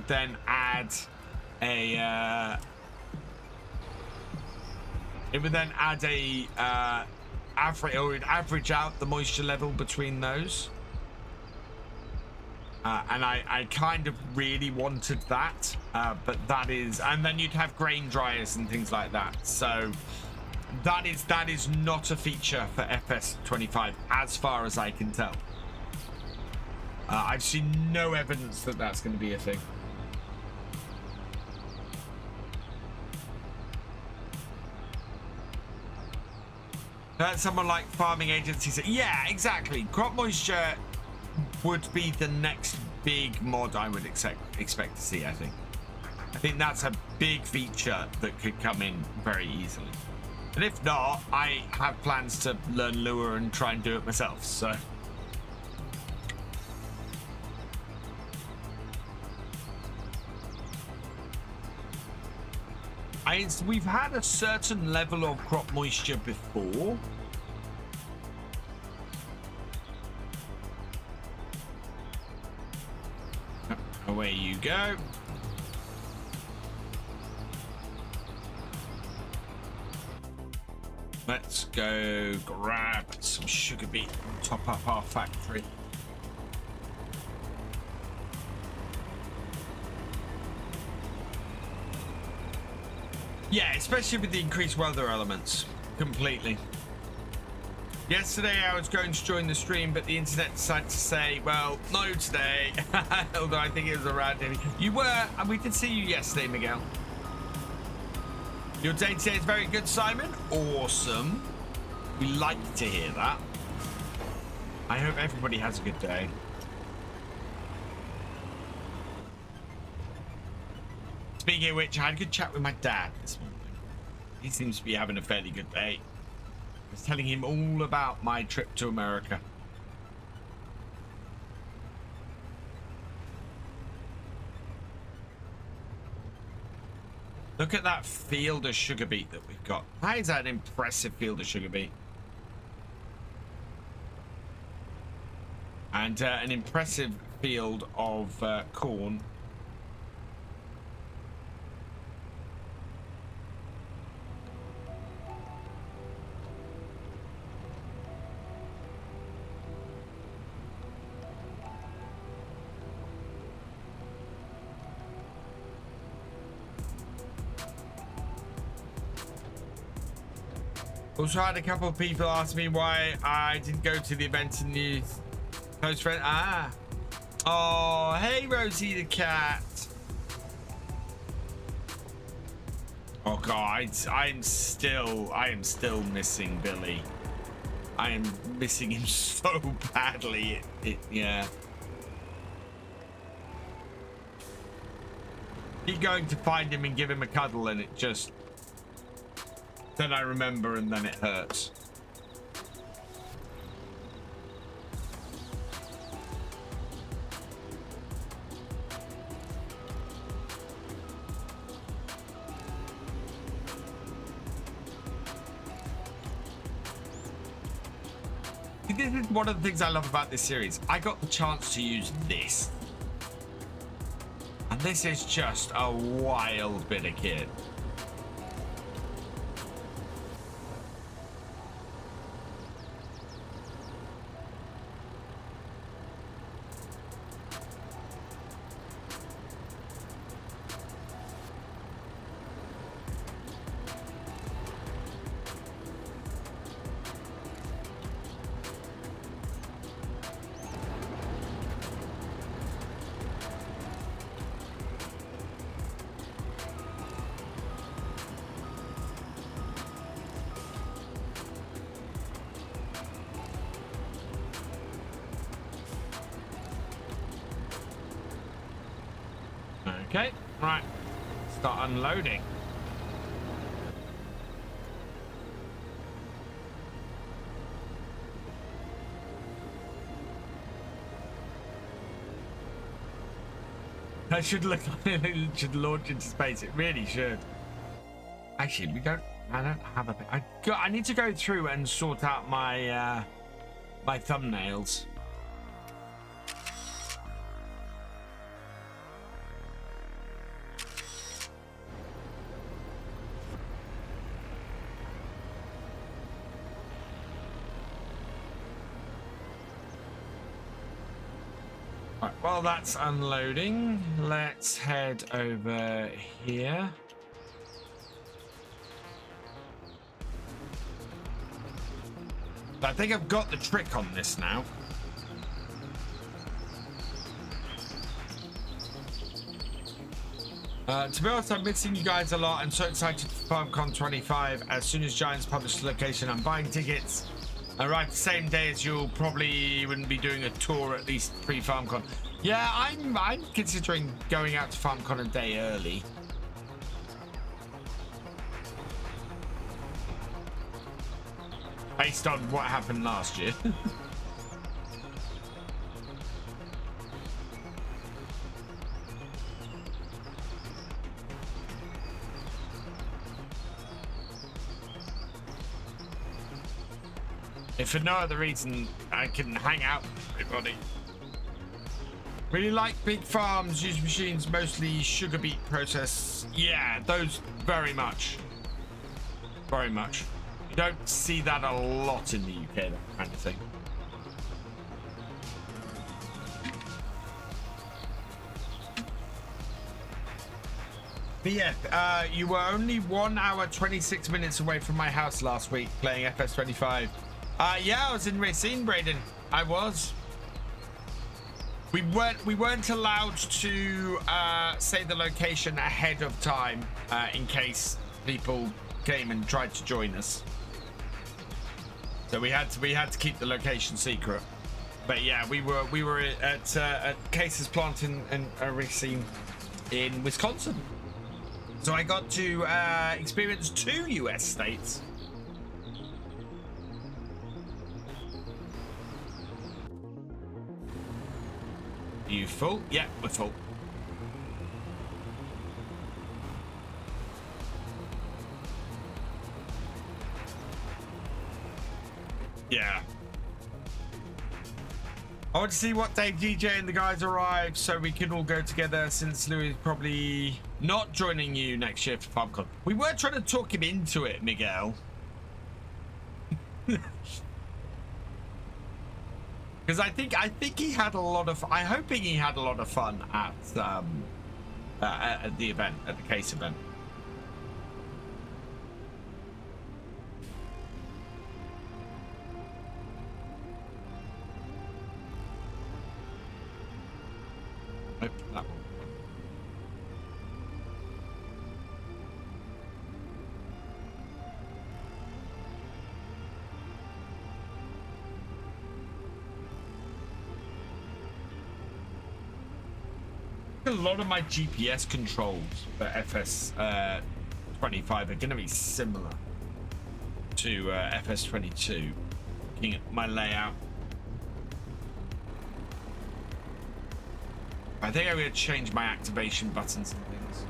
then add a average, or it'd average out the moisture level between those. And I kind of really wanted that, but that is, and then you'd have grain dryers and things like that. So that is not a feature for FS25 as far as I can tell. I've seen no evidence that that's going to be a thing. Someone like farming agencies. Yeah, exactly. Crop moisture would be the next big mod I would expect to see, I think. I think that's a big feature that could come in very easily. And if not, I have plans to learn lure and try and do it myself, so. We've had a certain level of crop moisture before. Away you go. Let's go grab some sugar beet and top up our factory. Yeah, especially with the increased weather elements. Completely. Yesterday I was going to join the stream, but the internet decided to say, well, no today. Although I think it was around. You were, and we did see you yesterday, Miguel. Your day today is very good, Simon. Awesome. We like to hear that. I hope everybody has a good day. Speaking of which, I had a good chat with my dad this morning. He seems to be having a fairly good day. I was telling him all about my trip to America. Look at that field of sugar beet that we've got. How is that an impressive field of sugar beet? And an impressive field of corn. Also had a couple of people ask me why I didn't go to the event in the close friend. Ah. Oh, hey Rosie the cat. Oh God, I am still missing Billy. I am missing him so badly. Yeah. Keep going to find him and give him a cuddle and it just then I remember and then it hurts. This is one of the things I love about this series. I got the chance to use this. And this is just a wild bit of kit. Okay, right. Start unloading. That should look like it should launch into space. It really should. Actually, I don't have a bit. I need to go through and sort out my my thumbnails. Right, while that's unloading, let's head over here. I think I've got the trick on this now. To be honest, I'm missing you guys a lot. I'm so excited for FarmCon 25. As soon as Giants publish the location, I'm buying tickets. Right, the same day as you'll probably wouldn't be doing a tour at least pre-FarmCon. Yeah, I'm considering going out to FarmCon a day early. Based on what happened last year. If for no other reason, I can hang out with everybody. Really like big farms, use machines, mostly sugar beet process. Yeah, those very much. Very much. You don't see that a lot in the UK, that kind of thing. But yeah, you were only 1 hour 26 minutes away from my house last week playing FS25. Yeah, I was in Racine, Braden. I was. We weren't allowed to say the location ahead of time in case people came and tried to join us. So we had to keep the location secret. But yeah, we were at Case's plant in Racine in Wisconsin. So I got to experience 2 US states. You full? Yeah, we're full. Yeah. I want to see what day DJ and the guys arrive so we can all go together, since Louis is probably not joining you next year for FarmCon. We were trying to talk him into it, Miguel. Because I think he had a lot of. I'm hoping he had a lot of fun at the event, at the Case event. Nope, that one. A lot of my GPS controls for FS 25 are going to be similar to FS 22. Looking at my layout, I think I'm going to change my activation buttons and things.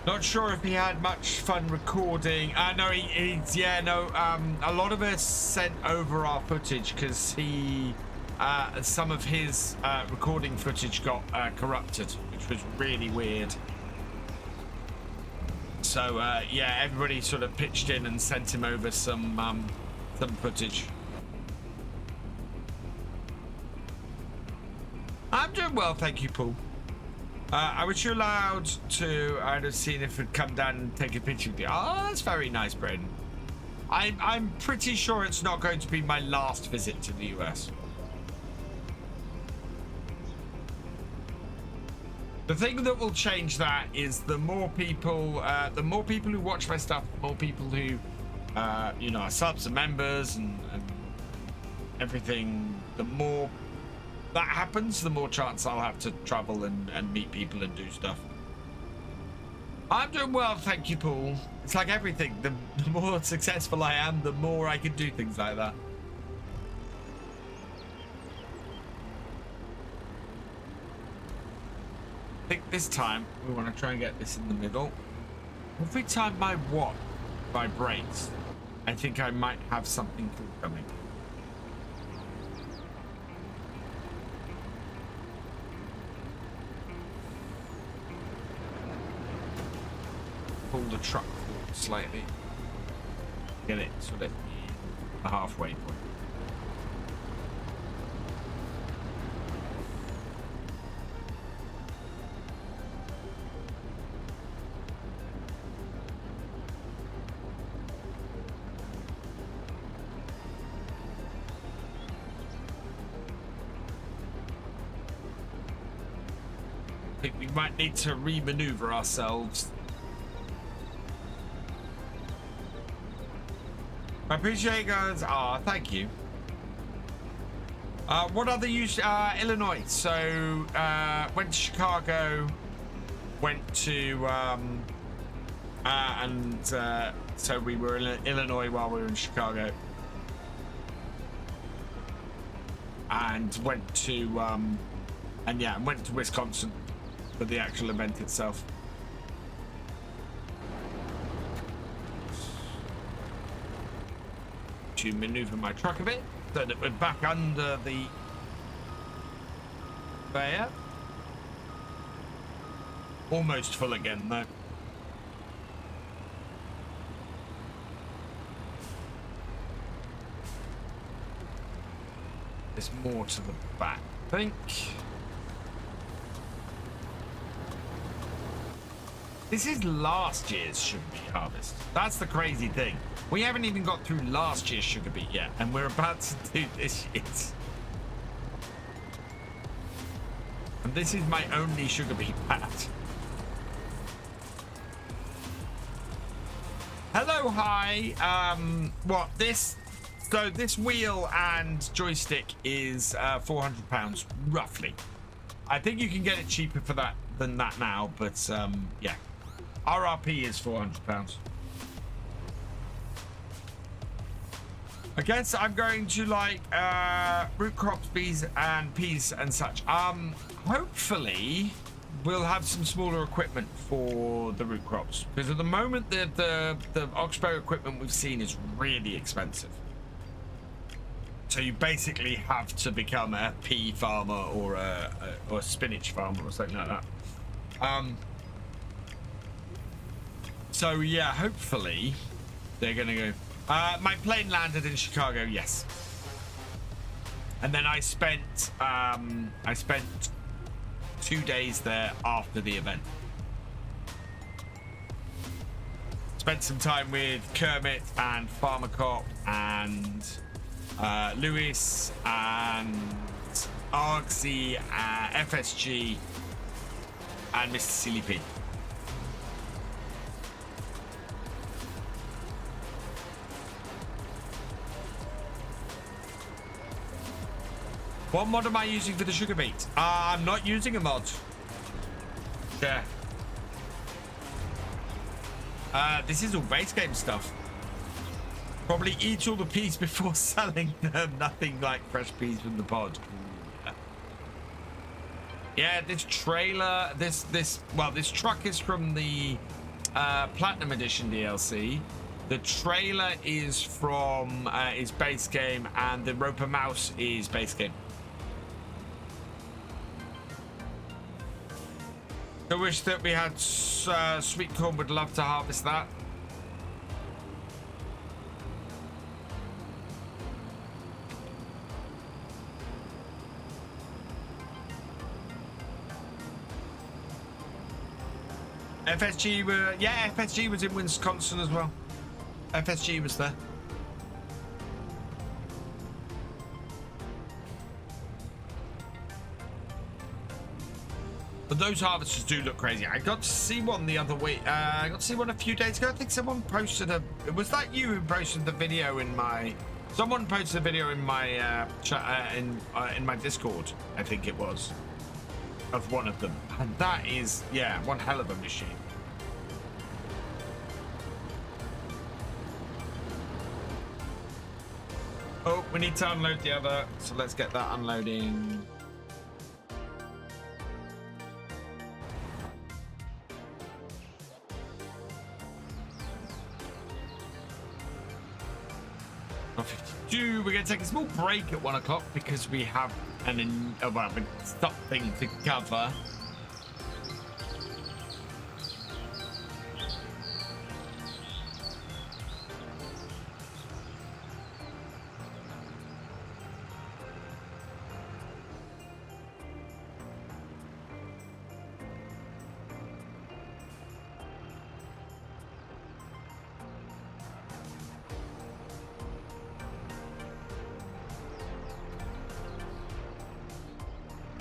Not sure if he had much fun recording. No, he's yeah, no. A lot of us sent over our footage because he, some of his recording footage got corrupted, which was really weird. So yeah, everybody sort of pitched in and sent him over some footage. I'm doing well, thank you, Paul. I was you allowed to. I'd have seen if it'd come down and take a picture with you. Oh, that's very nice, Braden. I'm pretty sure it's not going to be my last visit to the US. The thing that will change that is the more people who watch my stuff, the more people who, you know, are subs and members and everything. The more that happens, the more chance I'll have to travel and meet people and do stuff. I'm doing well, thank you, Paul. It's like everything. The more successful I am, the more I can do things like that. I think this time we want to try and get this in the middle. Every time my watch vibrates, I think I might have something cool coming. Pull the truck forward slightly. Get it sort of the halfway point. I think we might need to re-maneuver ourselves. I appreciate you guys. Ah, thank you. What other use? Illinois. So went to Chicago, went to so we were in Illinois while we were in Chicago, and went to went to Wisconsin for the actual event itself. To maneuver my truck a bit so that we're back under the conveyor. Almost full again though. There's more to the back, I think. This is last year's sugar beet harvest. That's the crazy thing. We haven't even got through last year's sugar beet yet, and we're about to do this year's. And this is my only sugar beet patch. Hello, hi. What this? So this wheel and joystick is £400 roughly. I think you can get it cheaper for that than that now, but yeah, RRP is £400. I guess I'm going to like root crops, bees and peas and such. Hopefully we'll have some smaller equipment for the root crops, because at the moment the Oxbo equipment we've seen is really expensive. So you basically have to become a pea farmer or a spinach farmer or something like that. So yeah, hopefully they're gonna go. My plane landed in Chicago, yes. And then I spent 2 days there after the event. Spent some time with Kermit and Farmer Cop and Lewis and ArkAngil, FSG and Mr. Silly P. What mod am I using for the sugar beet? I'm not using a mod. Yeah. This is all base game stuff. Probably eat all the peas before selling them. Nothing like fresh peas from the pod. Yeah, this trailer, this truck is from the Platinum Edition DLC. The trailer is from is base game, and the Roper Mouse is base game. I wish that we had sweet corn. Would love to harvest that. FSG were, yeah, FSG was in Wisconsin as well. FSG was there. But those harvesters do look crazy. I got to see one the other week. I got to see one a few days ago. I think someone posted a. Was that you who posted the video in my? Someone posted a video in my in my Discord. I think it was of one of them, and that is, yeah, one hell of a machine. Oh, we need to unload the other, so let's get that unloading. We're going to take a small break at 1 o'clock because we have something to cover.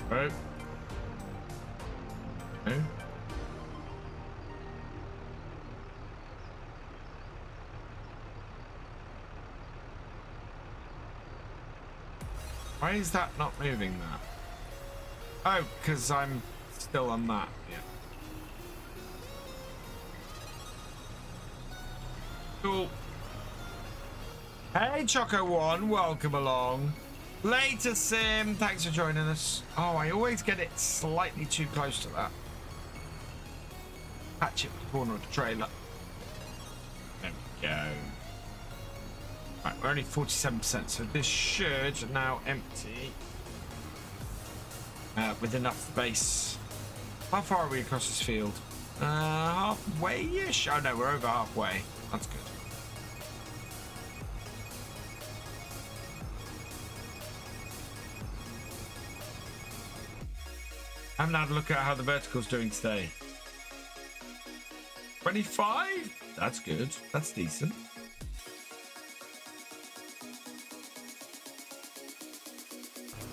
Right. Why is that not moving that? Oh, because I'm still on that. Yeah. Cool. Hey, Choco1, welcome along. Later, Sim, thanks for joining us. Oh, I always get it slightly too close to that. Patch it with the corner of the trailer. There we go. Right, we're only 47%, so this should now empty with enough space. How far are we across this field? Halfway-ish? Oh no, we're over halfway. That's good. I haven't had a look at how the vertical's doing today. 25? That's good. That's decent.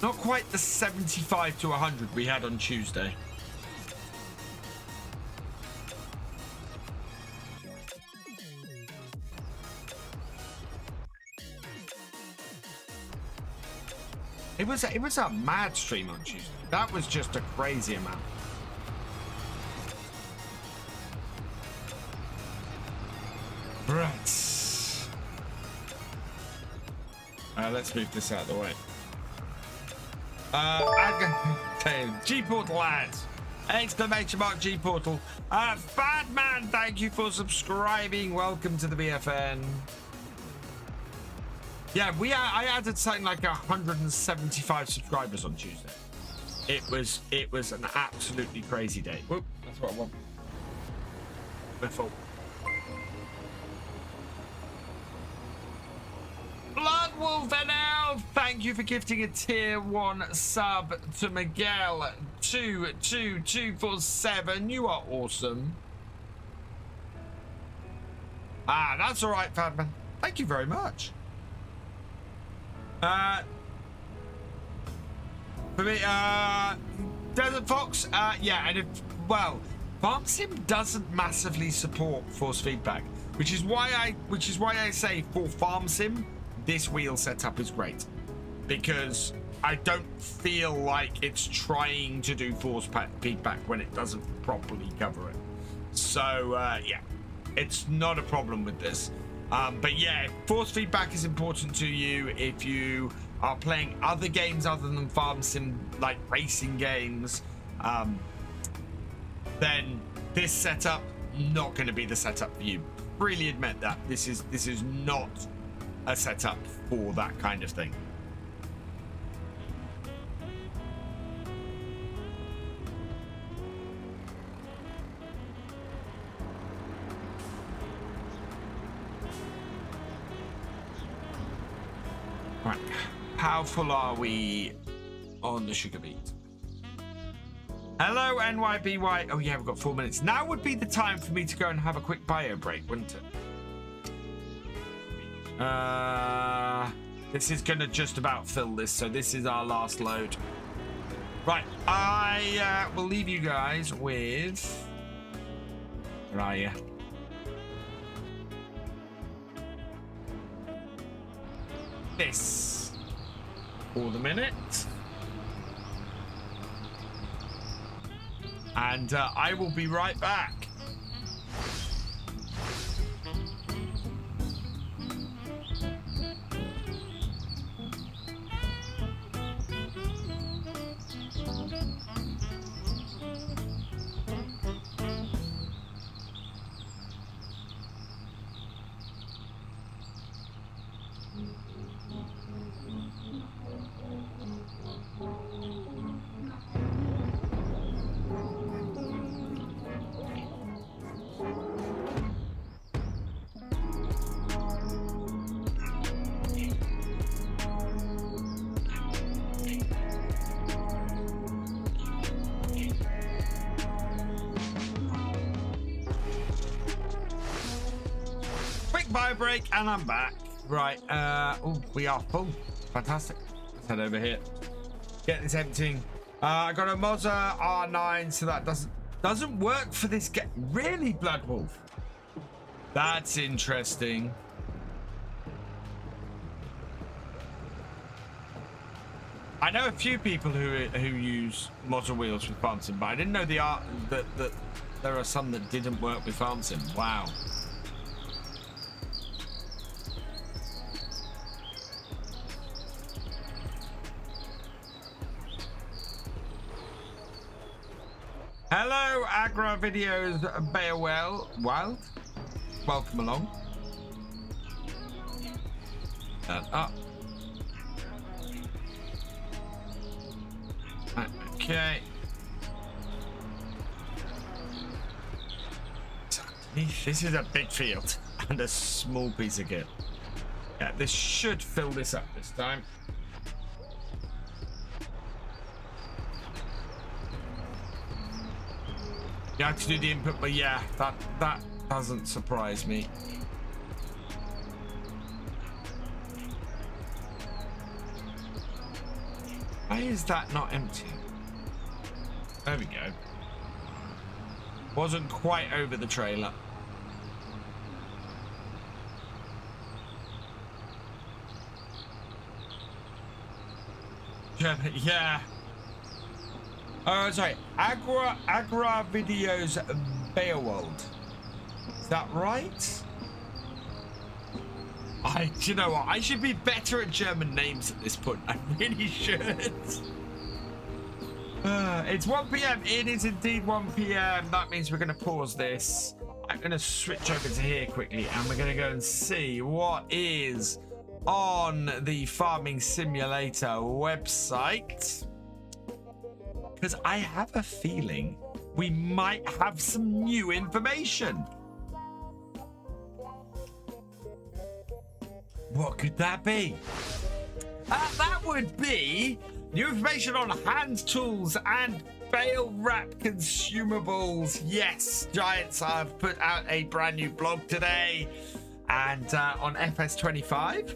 Not quite the 75 to 100 we had on Tuesday. It was a mad stream on Tuesday. That was just a crazy amount. Right. Let's move this out of the way. G-Portal ads. Exclamation mark G-Portal. Fatman, thank you for subscribing. Welcome to the BFN. Yeah, I added something like 175 subscribers on Tuesday. It was an absolutely crazy day. Whoop, that's what I want. We're full. Bloodwolf NL, thank you for gifting a tier 1 sub to Miguel 22247. You are awesome. That's all right, Fatman. Thank you very much. For me, Desert Fox, yeah, and Farm Sim doesn't massively support force feedback, which is why I say for Farm Sim, this wheel setup is great, because I don't feel like it's trying to do force feedback when it doesn't properly cover it. So yeah, it's not a problem with this. But yeah, force feedback is important to you if you are playing other games other than Farm Sim, like racing games. Then this setup not going to be the setup for you. Really admit that this is not a setup for that kind of thing. Right, how full are we on the sugar beet? Hello, NYBY. Oh yeah, we've got 4 minutes. Now would be the time for me to go and have a quick bio break, wouldn't it? This is gonna just about fill this, so this is our last load. Right, I will leave you guys with... Where are you? This for the minute, and I will be right back. Break, and I'm back. Right, oh, we are full. Fantastic. Let's head over here. Get this emptying. I got a Moza R9, so that doesn't work for this game. Really, Bloodwolf? That's interesting. I know a few people who use model wheels with farm sim, but I didn't know that there are some that didn't work with farm sim. Wow. Hello, Agro Videos Wild. Welcome along. And up. Okay. This is a big field and a small piece of kit. Yeah, this should fill this up this time. You have to do the input, but yeah, that doesn't surprise me. Why is that not empty? There we go. Wasn't quite over the trailer. Yeah. Oh, sorry. Agro Videos Beowald. Is that right? Do you know what? I should be better at German names at this point. I really should. It's 1 p.m. It is indeed 1 p.m. That means we're going to pause this. I'm going to switch over to here quickly, and we're going to go and see what is on the Farming Simulator website. Because I have a feeling we might have some new information. What could that be? That would be new information on hand tools and bale wrap consumables. Yes, Giants have put out a brand new blog today and on FS25.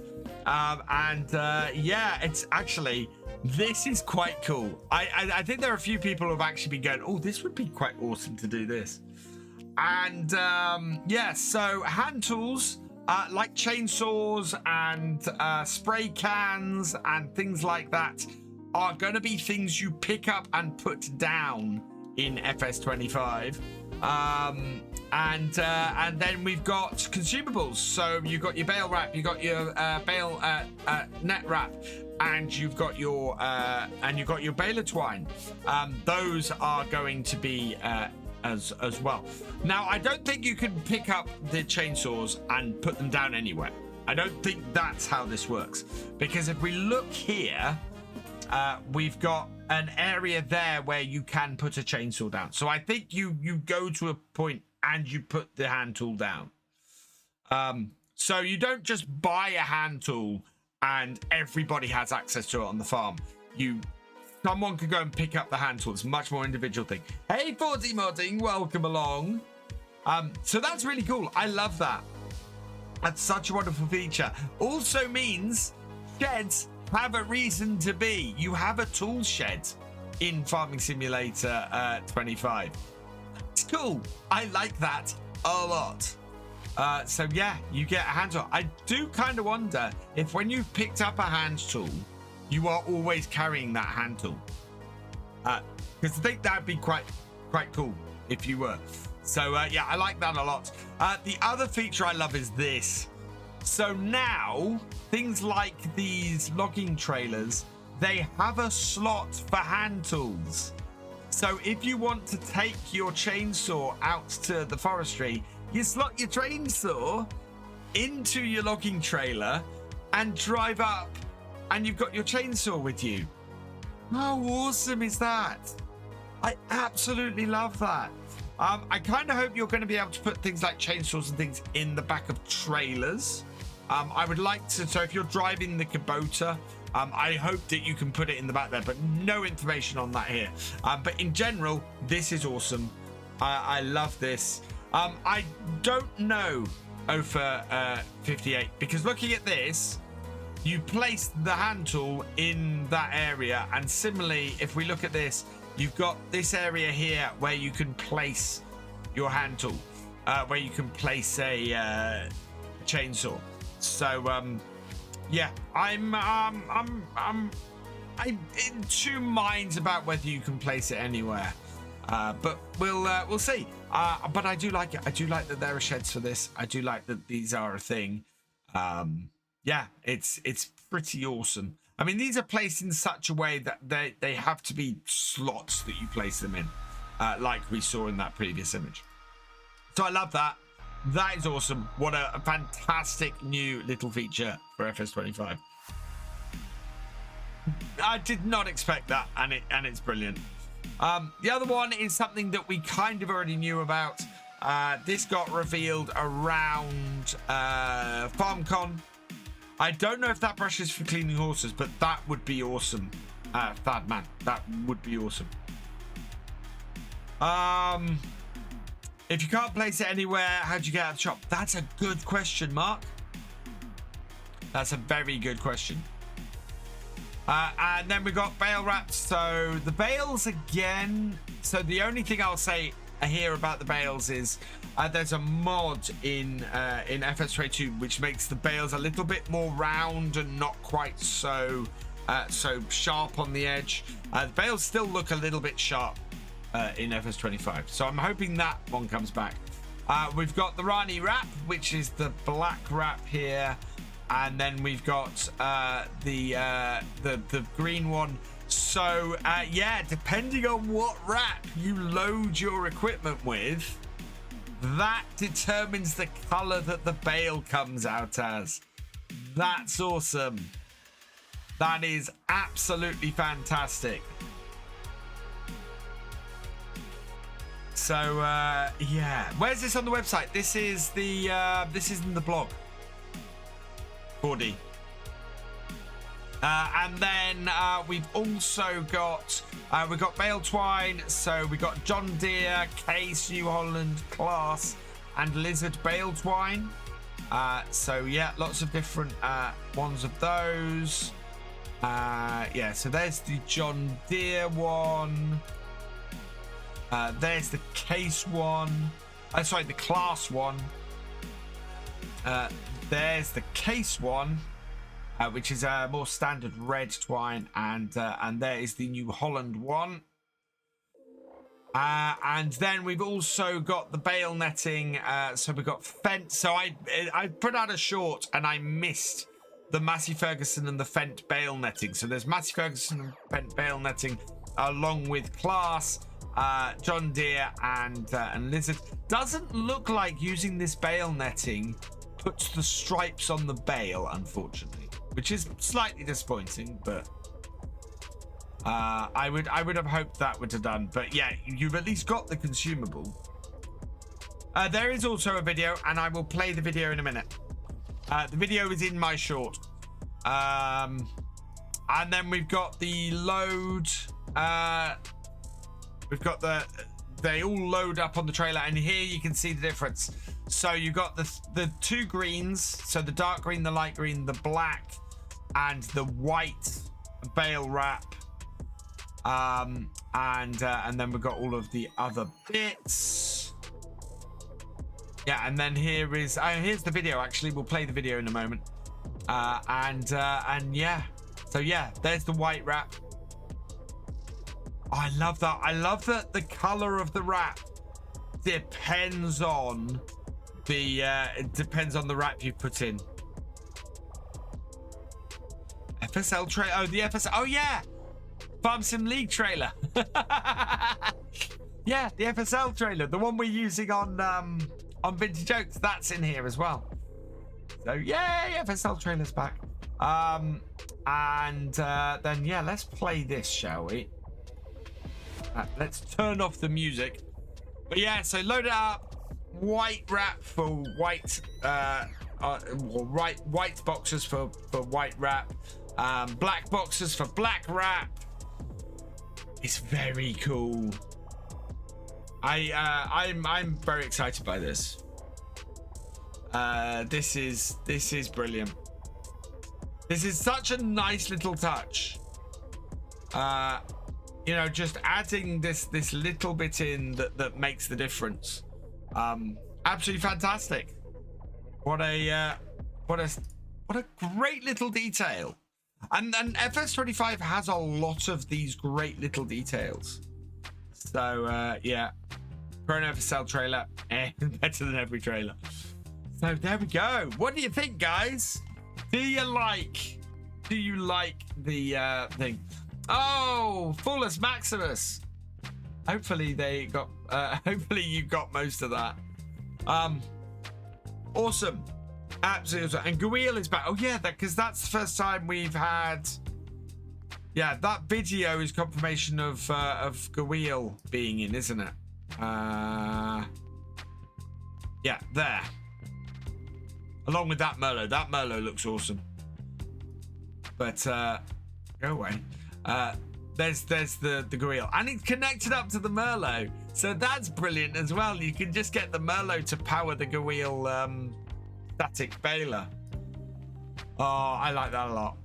Yeah, it's actually, this is quite cool. I think there are a few people who have actually been going, oh, this would be quite awesome to do this. And yeah, so hand tools, like chainsaws and spray cans and things like that are going to be things you pick up and put down in FS25. And then we've got consumables. So you've got your bale wrap, you've got your bale net wrap, and you've got your baler twine. Those are going to be as well. Now, I don't think you can pick up the chainsaws and put them down anywhere. I don't think that's how this works, because if we look here, we've got an area there where you can put a chainsaw down. So I think you go to a point and you put the hand tool down. So you don't just buy a hand tool and everybody has access to it on the farm. Someone could go and pick up the hand tool. It's a much more individual thing. Hey, 40 Modding, welcome along. So that's really cool. I love that. That's such a wonderful feature. Also means sheds have a reason to be. You have a tool shed in Farming Simulator 25. It's cool. I like that a lot. So yeah, you get a hand tool. I do kind of wonder if when you've picked up a hand tool, you are always carrying that hand tool. Because I think that'd be quite cool if you were. So yeah, I like that a lot. The other feature I love is this. So now, things like these logging trailers, they have a slot for hand tools. So if you want to take your chainsaw out to the forestry, you slot your chainsaw into your logging trailer and drive up, and you've got your chainsaw with you. How awesome is that? I absolutely love that. I kind of hope you're going to be able to put things like chainsaws and things in the back of trailers. I would like to, so if you're driving the Kubota, I hope that you can put it in the back there, but no information on that here. But in general, this is awesome. I love this. I don't know over 58, because looking at this, you place the hand tool in that area, and similarly, if we look at this, you've got this area here where you can place your hand tool, where you can place a chainsaw. So yeah, I'm I'm in two minds about whether you can place it anywhere. But we'll see. But I do like it. I do like that there are sheds for this. I do like that these are a thing. Yeah, it's pretty awesome. I mean, these are placed in such a way that they have to be slots that you place them in, like we saw in that previous image. So I love that. That is awesome. What a fantastic new little feature for FS25. I did not expect that, and it's brilliant. The other one is something that we kind of already knew about. This got revealed around FarmCon. I don't know if that brush is for cleaning horses, but that would be awesome. Thad, man, that would be awesome. If you can't place it anywhere, how do you get out of the shop? That's a good question, Mark. That's a very good question. And then we got bale wraps. So the bales again. So the only thing I'll say here about the bales is there's a mod in FS22 which makes the bales a little bit more round and not quite so sharp on the edge. The bales still look a little bit sharp in FS25, so I'm hoping that one comes back. We've got the Rani wrap, which is the black wrap here, and then we've got the green one. So yeah, depending on what wrap you load your equipment with, that determines the color that the bale comes out as. That's awesome. That is absolutely fantastic. So yeah, where's this on the website? This is in the blog. 4D. And then we've also got bale twine. So we got John Deere, Case, New Holland, Class, and Lizard bale twine. So yeah, lots of different ones of those. Yeah, so there's the John Deere one. There's the Case one. Sorry, the Class one. There's the Case one. Which is a more standard red twine, and there is the New Holland one. And then we've also got the bale netting. So we've got Fent. So I put out a short and I missed the Massey Ferguson and the Fent bale netting. So there's Massey Ferguson and Fent bale netting along with Class, John Deere, and Lizard. Doesn't look like using this bale netting puts the stripes on the bale, unfortunately, which is slightly disappointing, but I would have hoped that would have done. But yeah, you've at least got the consumable. There is also a video, and I will play the video in a minute. The video is in my short. And then we've got the load. We've got they all load up on the trailer, and here you can see the difference. So you've got the two greens, so the dark green, the light green, the black, and the white bale wrap. And then we've got all of the other bits. Yeah, and then here's the video. Actually, we'll play the video in a moment. And yeah, so yeah, there's the white wrap. I love that. I love that the color of the wrap depends on the wrap you put in. FSL trailer. Oh, the FSL. Oh yeah, Farm Sim League trailer. Yeah, the FSL trailer, the one we're using on Vintage Oaks. That's in here as well. So yay, FSL trailer's back. And then yeah, let's play this, shall we? Let's turn off the music. But yeah, so load it up. White wrap for white, white boxes for white wrap. Black boxes for black wrap. It's very cool. I'm very excited by this. This is brilliant. This is such a nice little touch. You know, just adding this little bit in that makes the difference. Absolutely fantastic. What a great little detail. And FS25 has a lot of these great little details. So yeah, Chrono FSL trailer, better than every trailer. So there we go. What do you think, guys? Do you like the thing? Oh, Fullest Maximus. Hopefully they got. Hopefully you got most of that. Awesome, absolutely. And Guil is back. Oh yeah, because that's the first time we've had. Yeah, that video is confirmation of Guil being in, isn't it? Yeah, there. Along with that Merlot. That Merlot looks awesome. But go away. There's the Guil. And it's connected up to the Merlot. So that's brilliant as well. You can just get the Merlot to power the Guil static baler. Oh, I like that a lot.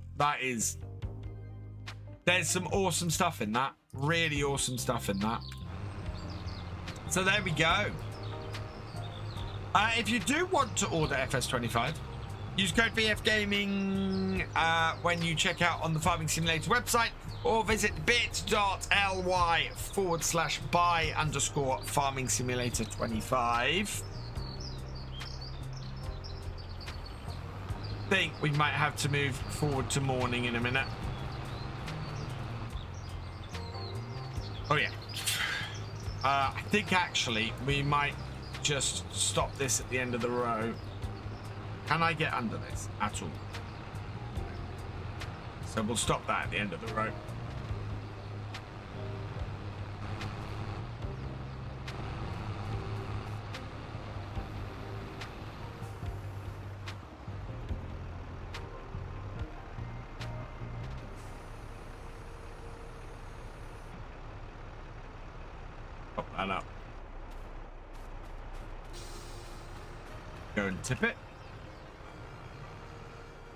There's some awesome stuff in that. Really awesome stuff in that. So there we go. If you do want to order FS25, use code VFGaming when you check out on the Farming Simulator website, or visit bit.ly/buy_Farming Simulator 25. Think we might have to move forward to morning in a minute. Oh yeah. I think actually we might just stop this at the end of the row. Can I get under this at all? So we'll stop that at the end of the row. Pop that up. Go and tip it.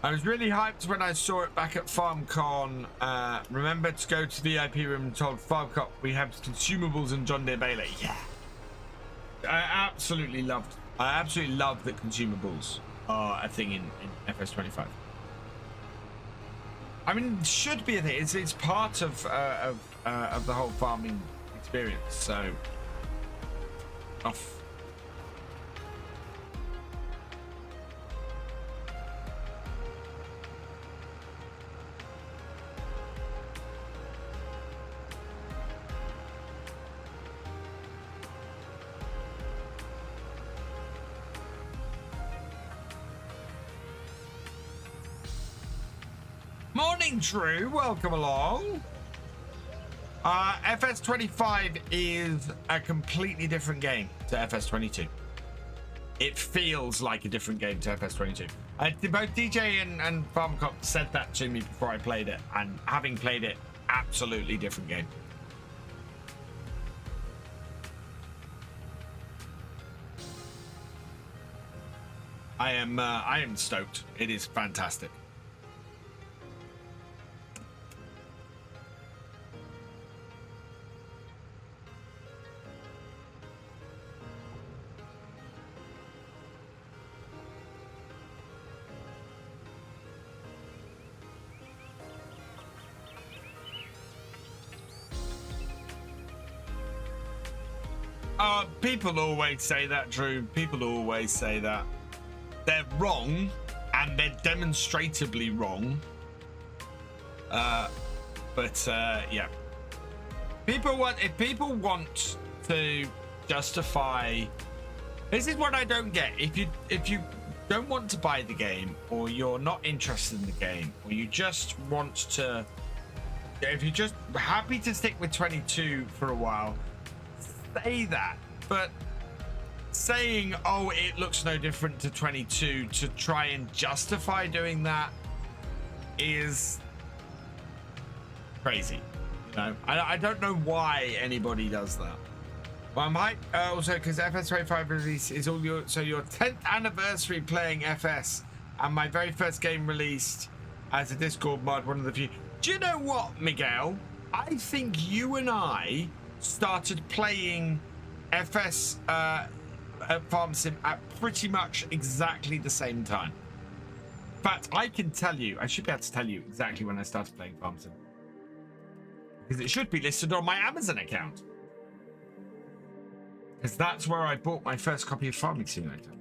I was really hyped when I saw it back at FarmCon. Remember to go to the VIP room and told FarmCon we have consumables and John Deere Bailey. Yeah. I absolutely loved that consumables are a thing in FS25. I mean, it should be a thing. It's part of the whole farming experience. So off. Morning, Drew. Welcome along. FS25 is a completely different game to FS22. It feels like a different game to FS22. Both DJ and FarmCop said that to me before I played it, and having played it, absolutely different game. I am stoked. It is fantastic. People always say that, Drew. People always say that. They're wrong, and they're demonstrably wrong. Yeah. If people want to justify, this is what I don't get. If you don't want to buy the game, or you're not interested in the game, or you just want to, if you're just happy to stick with 22 for a while, say that. But saying, oh, it looks no different to 22 to try and justify doing that is crazy. You know, I don't know why anybody does that. Well, I might also, because FS25 release is all your 10th anniversary playing FS, and my very first game released as a Discord mod, one of the few. Do you know what, Miguel? I think you and I started playing FS at Farm Sim at pretty much exactly the same time. fact, I can tell you, I should be able to tell you exactly when I started playing Farm Sim. Because it should be listed on my Amazon account. Because that's where I bought my first copy of Farming Simulator.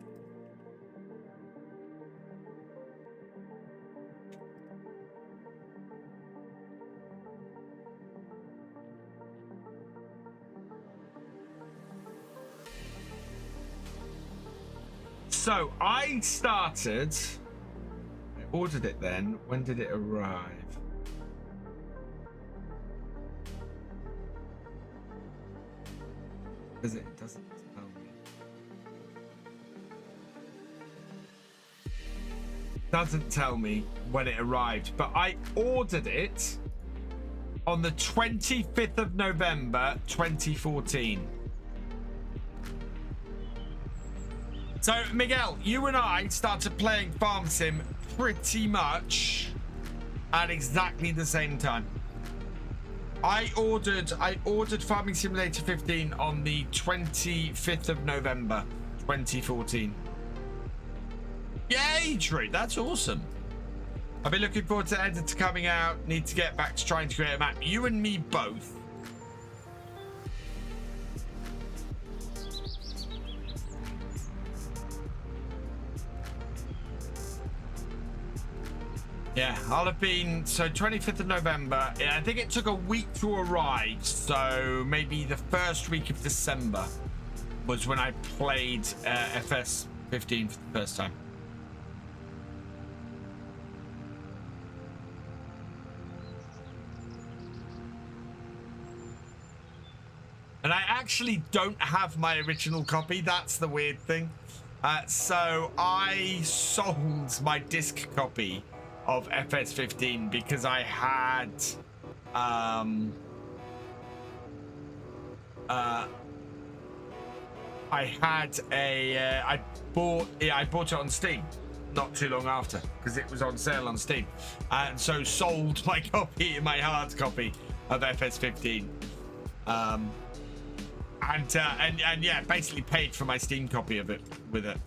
So I started, I ordered it then. When did it arrive? Because it doesn't tell me. Doesn't tell me when it arrived, but I ordered it on the 25th of November, 2014. So, Miguel, you and I started playing Farm Sim pretty much at exactly the same time. I ordered Farming Simulator 15 on the 25th of November, 2014. Yay, Drew, that's awesome. I've been looking forward to Editor coming out. Need to get back to trying to create a map. You and me both. Yeah, I'll have been, so 25th of November. I think it took a week to arrive. So maybe the first week of December was when I played FS 15 for the first time. And I actually don't have my original copy. That's the weird thing. So I sold my disc copy of FS 15 because I had I bought it on Steam not too long after because it was on sale on Steam, and so sold my copy, my hard copy of FS 15, and yeah, basically paid for my Steam copy of it with it.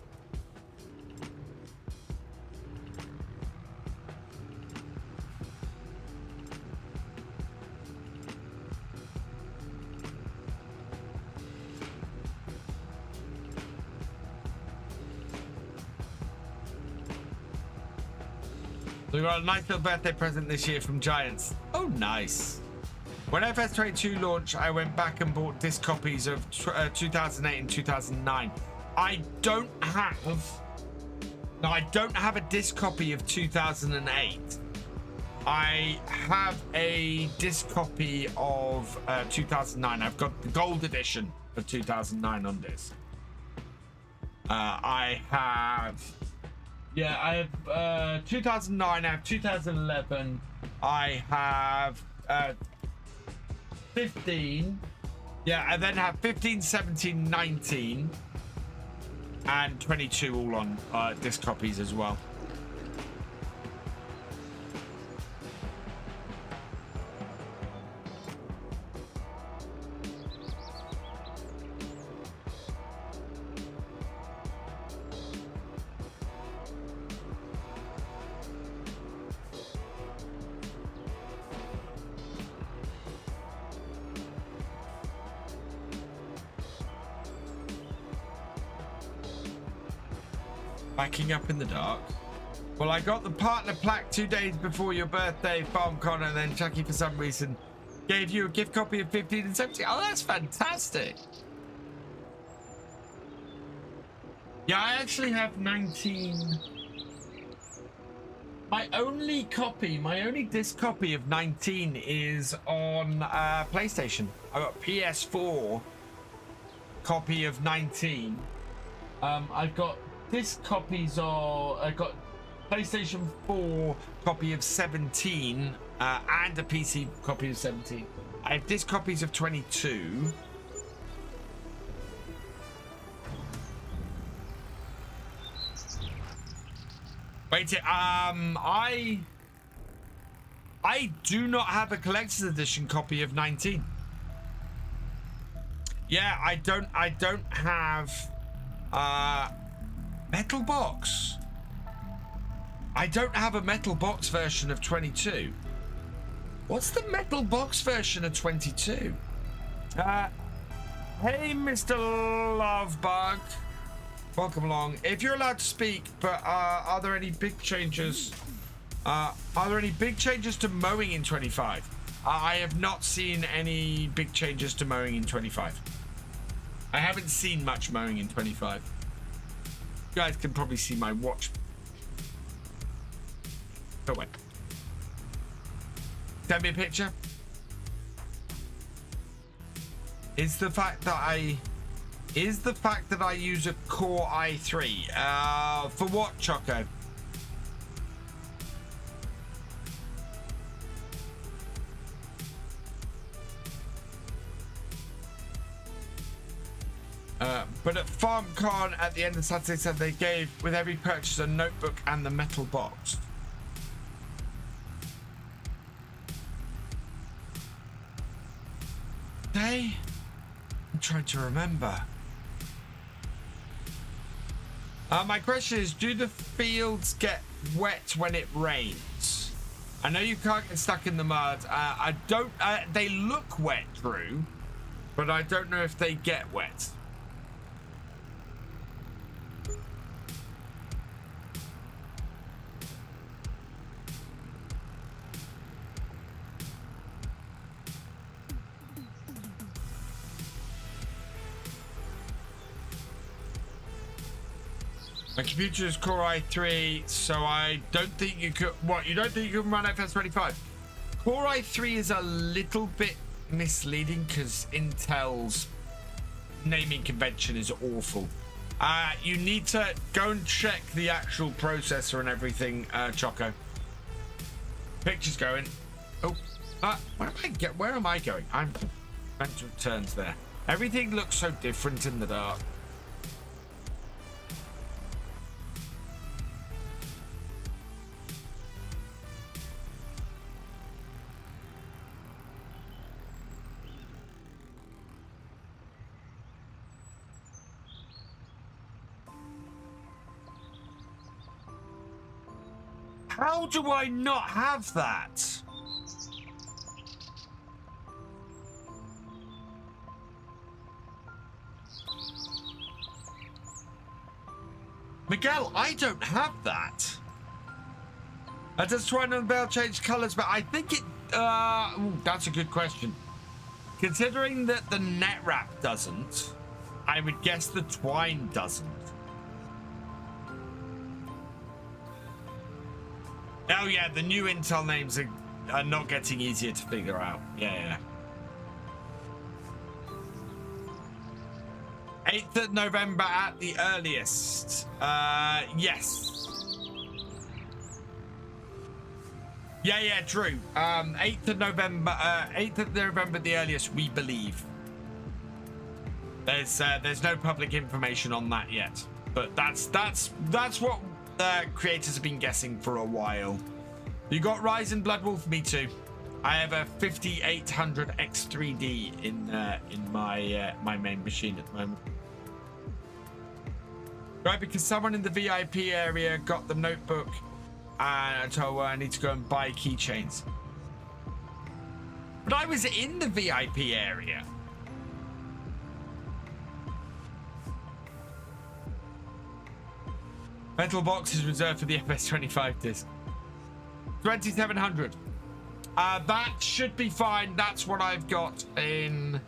We got a nice little birthday present this year from Giants. Oh, nice. When FS22 launched, I went back and bought disc copies of 2008 and 2009. I don't have a disc copy of 2008. I have a disc copy of 2009. I've got the gold edition of 2009 on disc. I have 2009, I have 2011, I have 15, I then have 15, 17, 19, and 22 all on disc copies as well. Backing up in the dark. Well, I got the partner plaque 2 days before your birthday, FarmCon, and then Chucky, for some reason, gave you a gift copy of 15 and 17. Oh, that's fantastic. Yeah, I actually have 19. My only disc copy of 19 is on PlayStation. I got PS4 copy of 19. I've got disc copies of, I got PlayStation 4 copy of 17 and a PC copy of 17. I have disc copies of 22. Wait, I do not have a collector's edition copy of 19. Yeah, I don't have Metal box. I don't have a metal box version of 22. What's the metal box version of 22? Hey, Mr. Lovebug. Welcome along. If you're allowed to speak, but are there any big changes? Are there any big changes to mowing in 25? I have not seen any big changes to mowing in 25. I haven't seen much mowing in 25. You guys can probably see my watch. Go away. Send me a picture. Is the fact that I use a Core i3 for what, Choco? But at FarmCon at the end of Saturday said they gave with every purchase a notebook and the metal box. I'm trying to remember. My question is, do the fields get wet when it rains? I know you can't get stuck in the mud. I don't. They look wet, Drew, but I don't know if they get wet. My computer is Core i3, so I don't think you could. What? You don't think you can run FS25? Core i3 is a little bit misleading because Intel's naming convention is awful. You need to go and check the actual processor and everything, Choco. Picture's going. Oh, where am I going? I'm mental turns there. Everything looks so different in the dark. How do I not have that? Miguel, I don't have that. Does Twine on the Bell change colors? But I think it... that's a good question. Considering that the net wrap doesn't, I would guess the twine doesn't. Oh yeah, the new Intel names are not getting easier to figure out. Yeah. 8th of November at the earliest. Yes. Yeah, Drew. 8th of November at the earliest, we believe. There's no public information on that yet. But that's what creators have been guessing for a while. You got Ryzen Blood Wolf, me too. I have a 5800 X3D in my main machine at the moment. Right, because someone in the VIP area got the notebook, and so I need to go and buy keychains. But I was in the VIP area. Metal box is reserved for the FS25 disc. 2700. That should be fine. That's what I've got in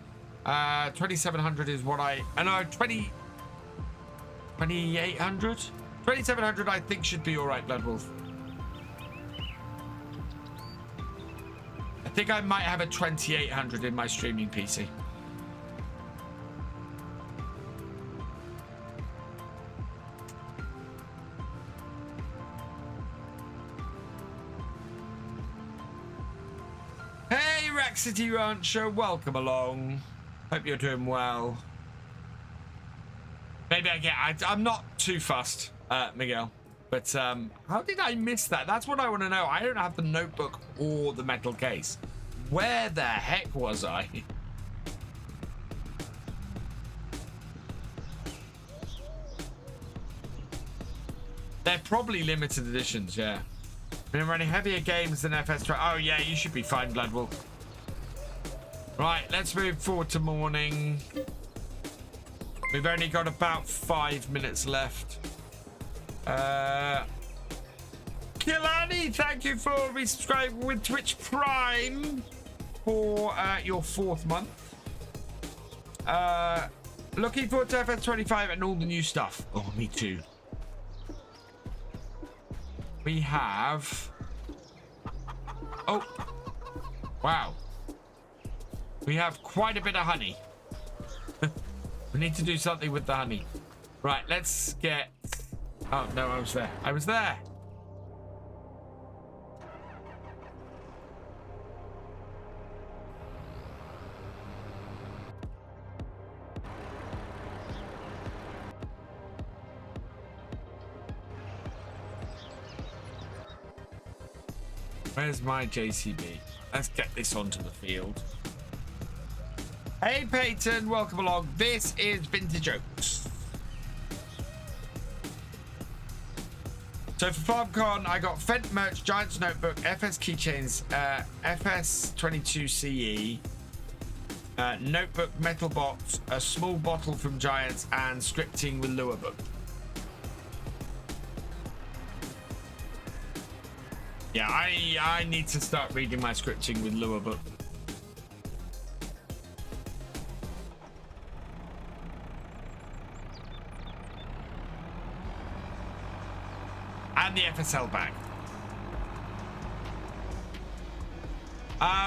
2700 is what I... no, 2800? 2700 I think should be alright, Blood Wolf. I think I might have a 2800 in my streaming PC. Hey, Rack City Rancher, welcome along. Hope you're doing well. Maybe I'm not too fussed, Miguel. But how did I miss that? That's what I want to know. I don't have the notebook or the metal case. Where the heck was I? They're probably limited editions, yeah. Been running heavier games than FS. Oh yeah, you should be fine, Bloodwolf. Right, let's move forward to morning. We've only got about 5 minutes left. Kilani, thank you for resubscribing with Twitch Prime for your 4th month. Looking forward to FS25 and all the new stuff. Oh, me too. We have... Oh. Wow. We have quite a bit of honey. We need to do something with the honey. Right, let's get... Oh, no, I was there. I was there. Where's my JCB? Let's get this onto the field. Hey Peyton, welcome along. This is Vintage Oaks. So for FarmCon, I got Fent merch, Giants notebook, FS keychains, FS22 CE, notebook, metal box, a small bottle from Giants, and scripting with lure book. Yeah, I need to start reading my scripting with lure book. And the FSL bag.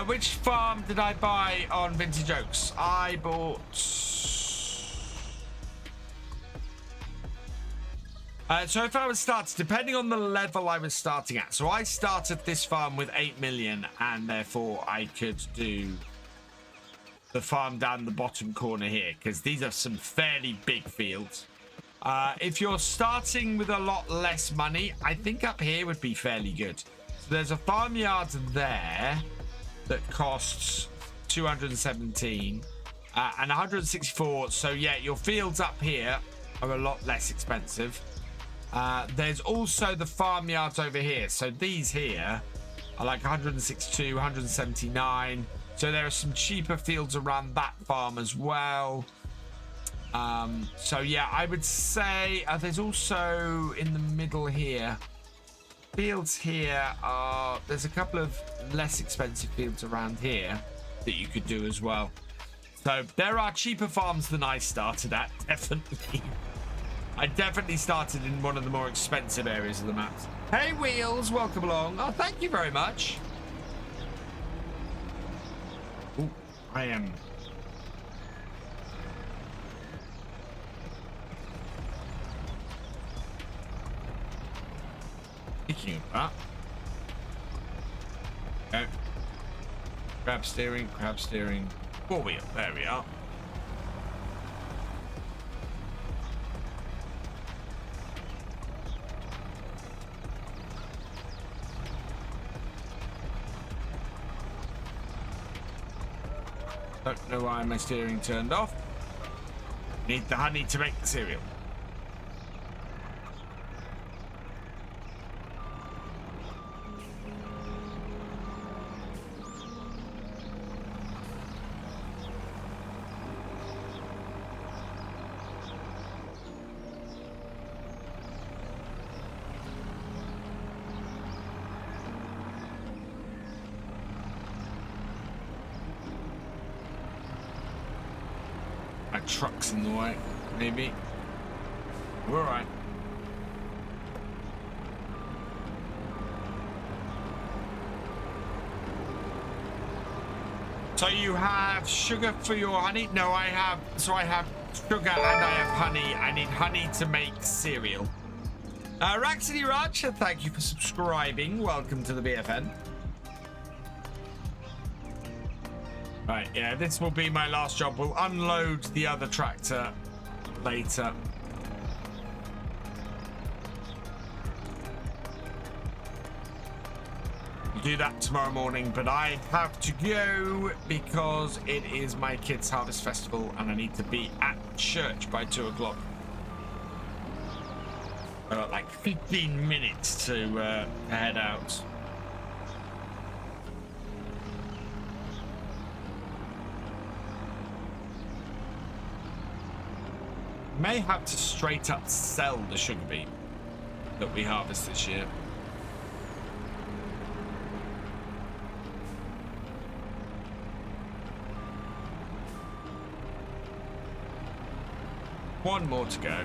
Which farm did I buy on Vintage Oaks? I bought... so if I was starting, depending on the level I was starting at. So I started this farm with 8 million, and therefore I could do the farm down the bottom corner here, because these are some fairly big fields. If you're starting with a lot less money, I think up here would be fairly good. So there's a farmyard there that costs 217 and 164. So yeah, your fields up here are a lot less expensive. There's also the farmyards over here. So these here are like 162, 179. So there are some cheaper fields around that farm as well. So yeah, I would say there's also in the middle here, fields here are, there's a couple of less expensive fields around here that you could do as well. So there are cheaper farms than I started at, definitely. I definitely started in one of the more expensive areas of the map. Hey Wheels, welcome along. Oh, thank you very much. Ooh, I am... Speaking of that, okay. Grab steering, 4-wheel, there we are. Don't know why my steering turned off. Need the honey to make the cereal. Trucks in the way, maybe. We're all right. So you have sugar for your honey? No, I have. So I have sugar and I have honey. I need honey to make cereal. Raxity Raj, thank you for subscribing. Welcome to the BFN. Right, yeah, this will be my last job. We'll unload the other tractor later. We'll do that tomorrow morning, but I have to go because it is my kids' harvest festival and I need to be at church by 2 o'clock. I've got like 15 minutes to head out. May have to straight up sell the sugar beet that we harvest this year. One more to go.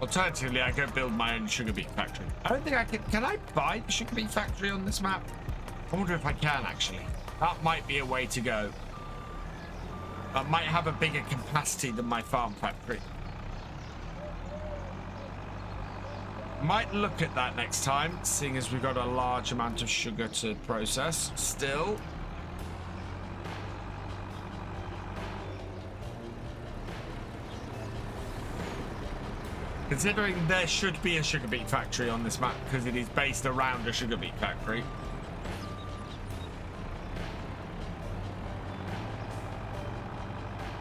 Alternatively, I could build my own sugar beet factory. I don't think I can. Can I buy the sugar beet factory on this map? I wonder if I can actually. That might be a way to go. That might have a bigger capacity than my farm factory. Might look at that next time, seeing as we've got a large amount of sugar to process still. Considering there should be a sugar beet factory on this map because it is based around a sugar beet factory.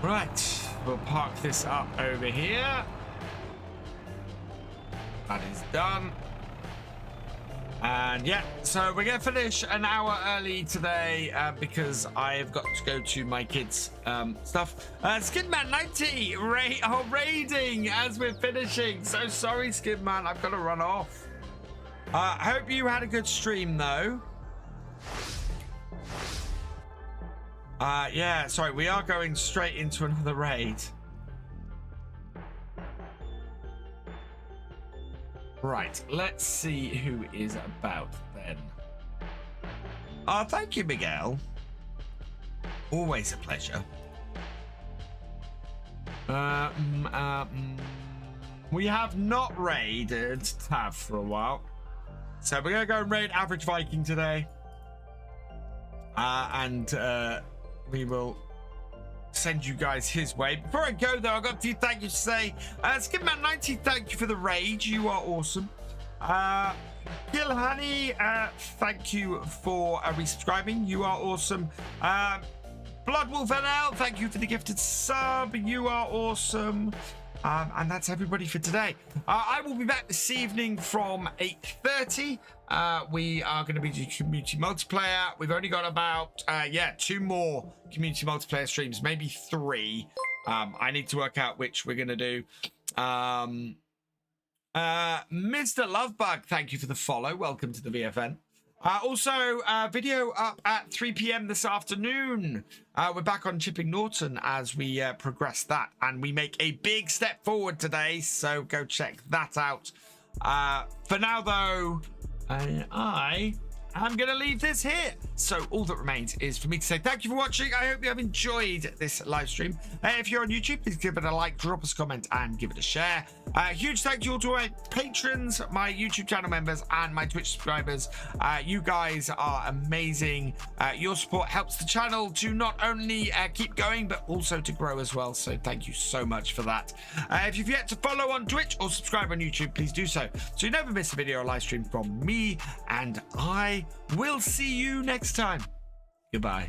Right, we'll park this up over here. That is done. And yeah, so we're going to finish an hour early today because I've got to go to my kids' stuff. Skidman90 raiding as we're finishing. So sorry, Skidman, I've got to run off. I hope you had a good stream, though. Yeah, sorry, we are going straight into another raid. Right, let's see who is about then. Oh, thank you, Miguel. Always a pleasure. We have not raided Tav for a while. So we're going to go and raid Average Viking today. We will send you guys his way. Before I go, though, I've got a few thank yous to say. Skipman90, thank you for the raid. You are awesome. Gil Honey, thank you for resubscribing. You are awesome. Bloodwolf NL, thank you for the gifted sub. You are awesome. And that's everybody for today. I will be back this evening from 8:30. We are going to be doing community multiplayer. We've only got about 2 more community multiplayer streams, maybe 3. I need to work out which we're going to do. Mr. Lovebug, thank you for the follow. Welcome to the VFN. Also, video up at 3 p.m. this afternoon. We're back on Chipping Norton as we progress that, and we make a big step forward today, so go check that out. For now, though, I'm going to leave this here. So all that remains is for me to say thank you for watching. I hope you have enjoyed this live stream. If you're on YouTube, please give it a like, drop us a comment, and give it a share. Huge thank you all to my patrons, my YouTube channel members, and my Twitch subscribers. You guys are amazing. Your support helps the channel to not only keep going, but also to grow as well. So thank you so much for that. If you've yet to follow on Twitch or subscribe on YouTube, please do so you never miss a video or live stream from me, and I will see you next time. Goodbye.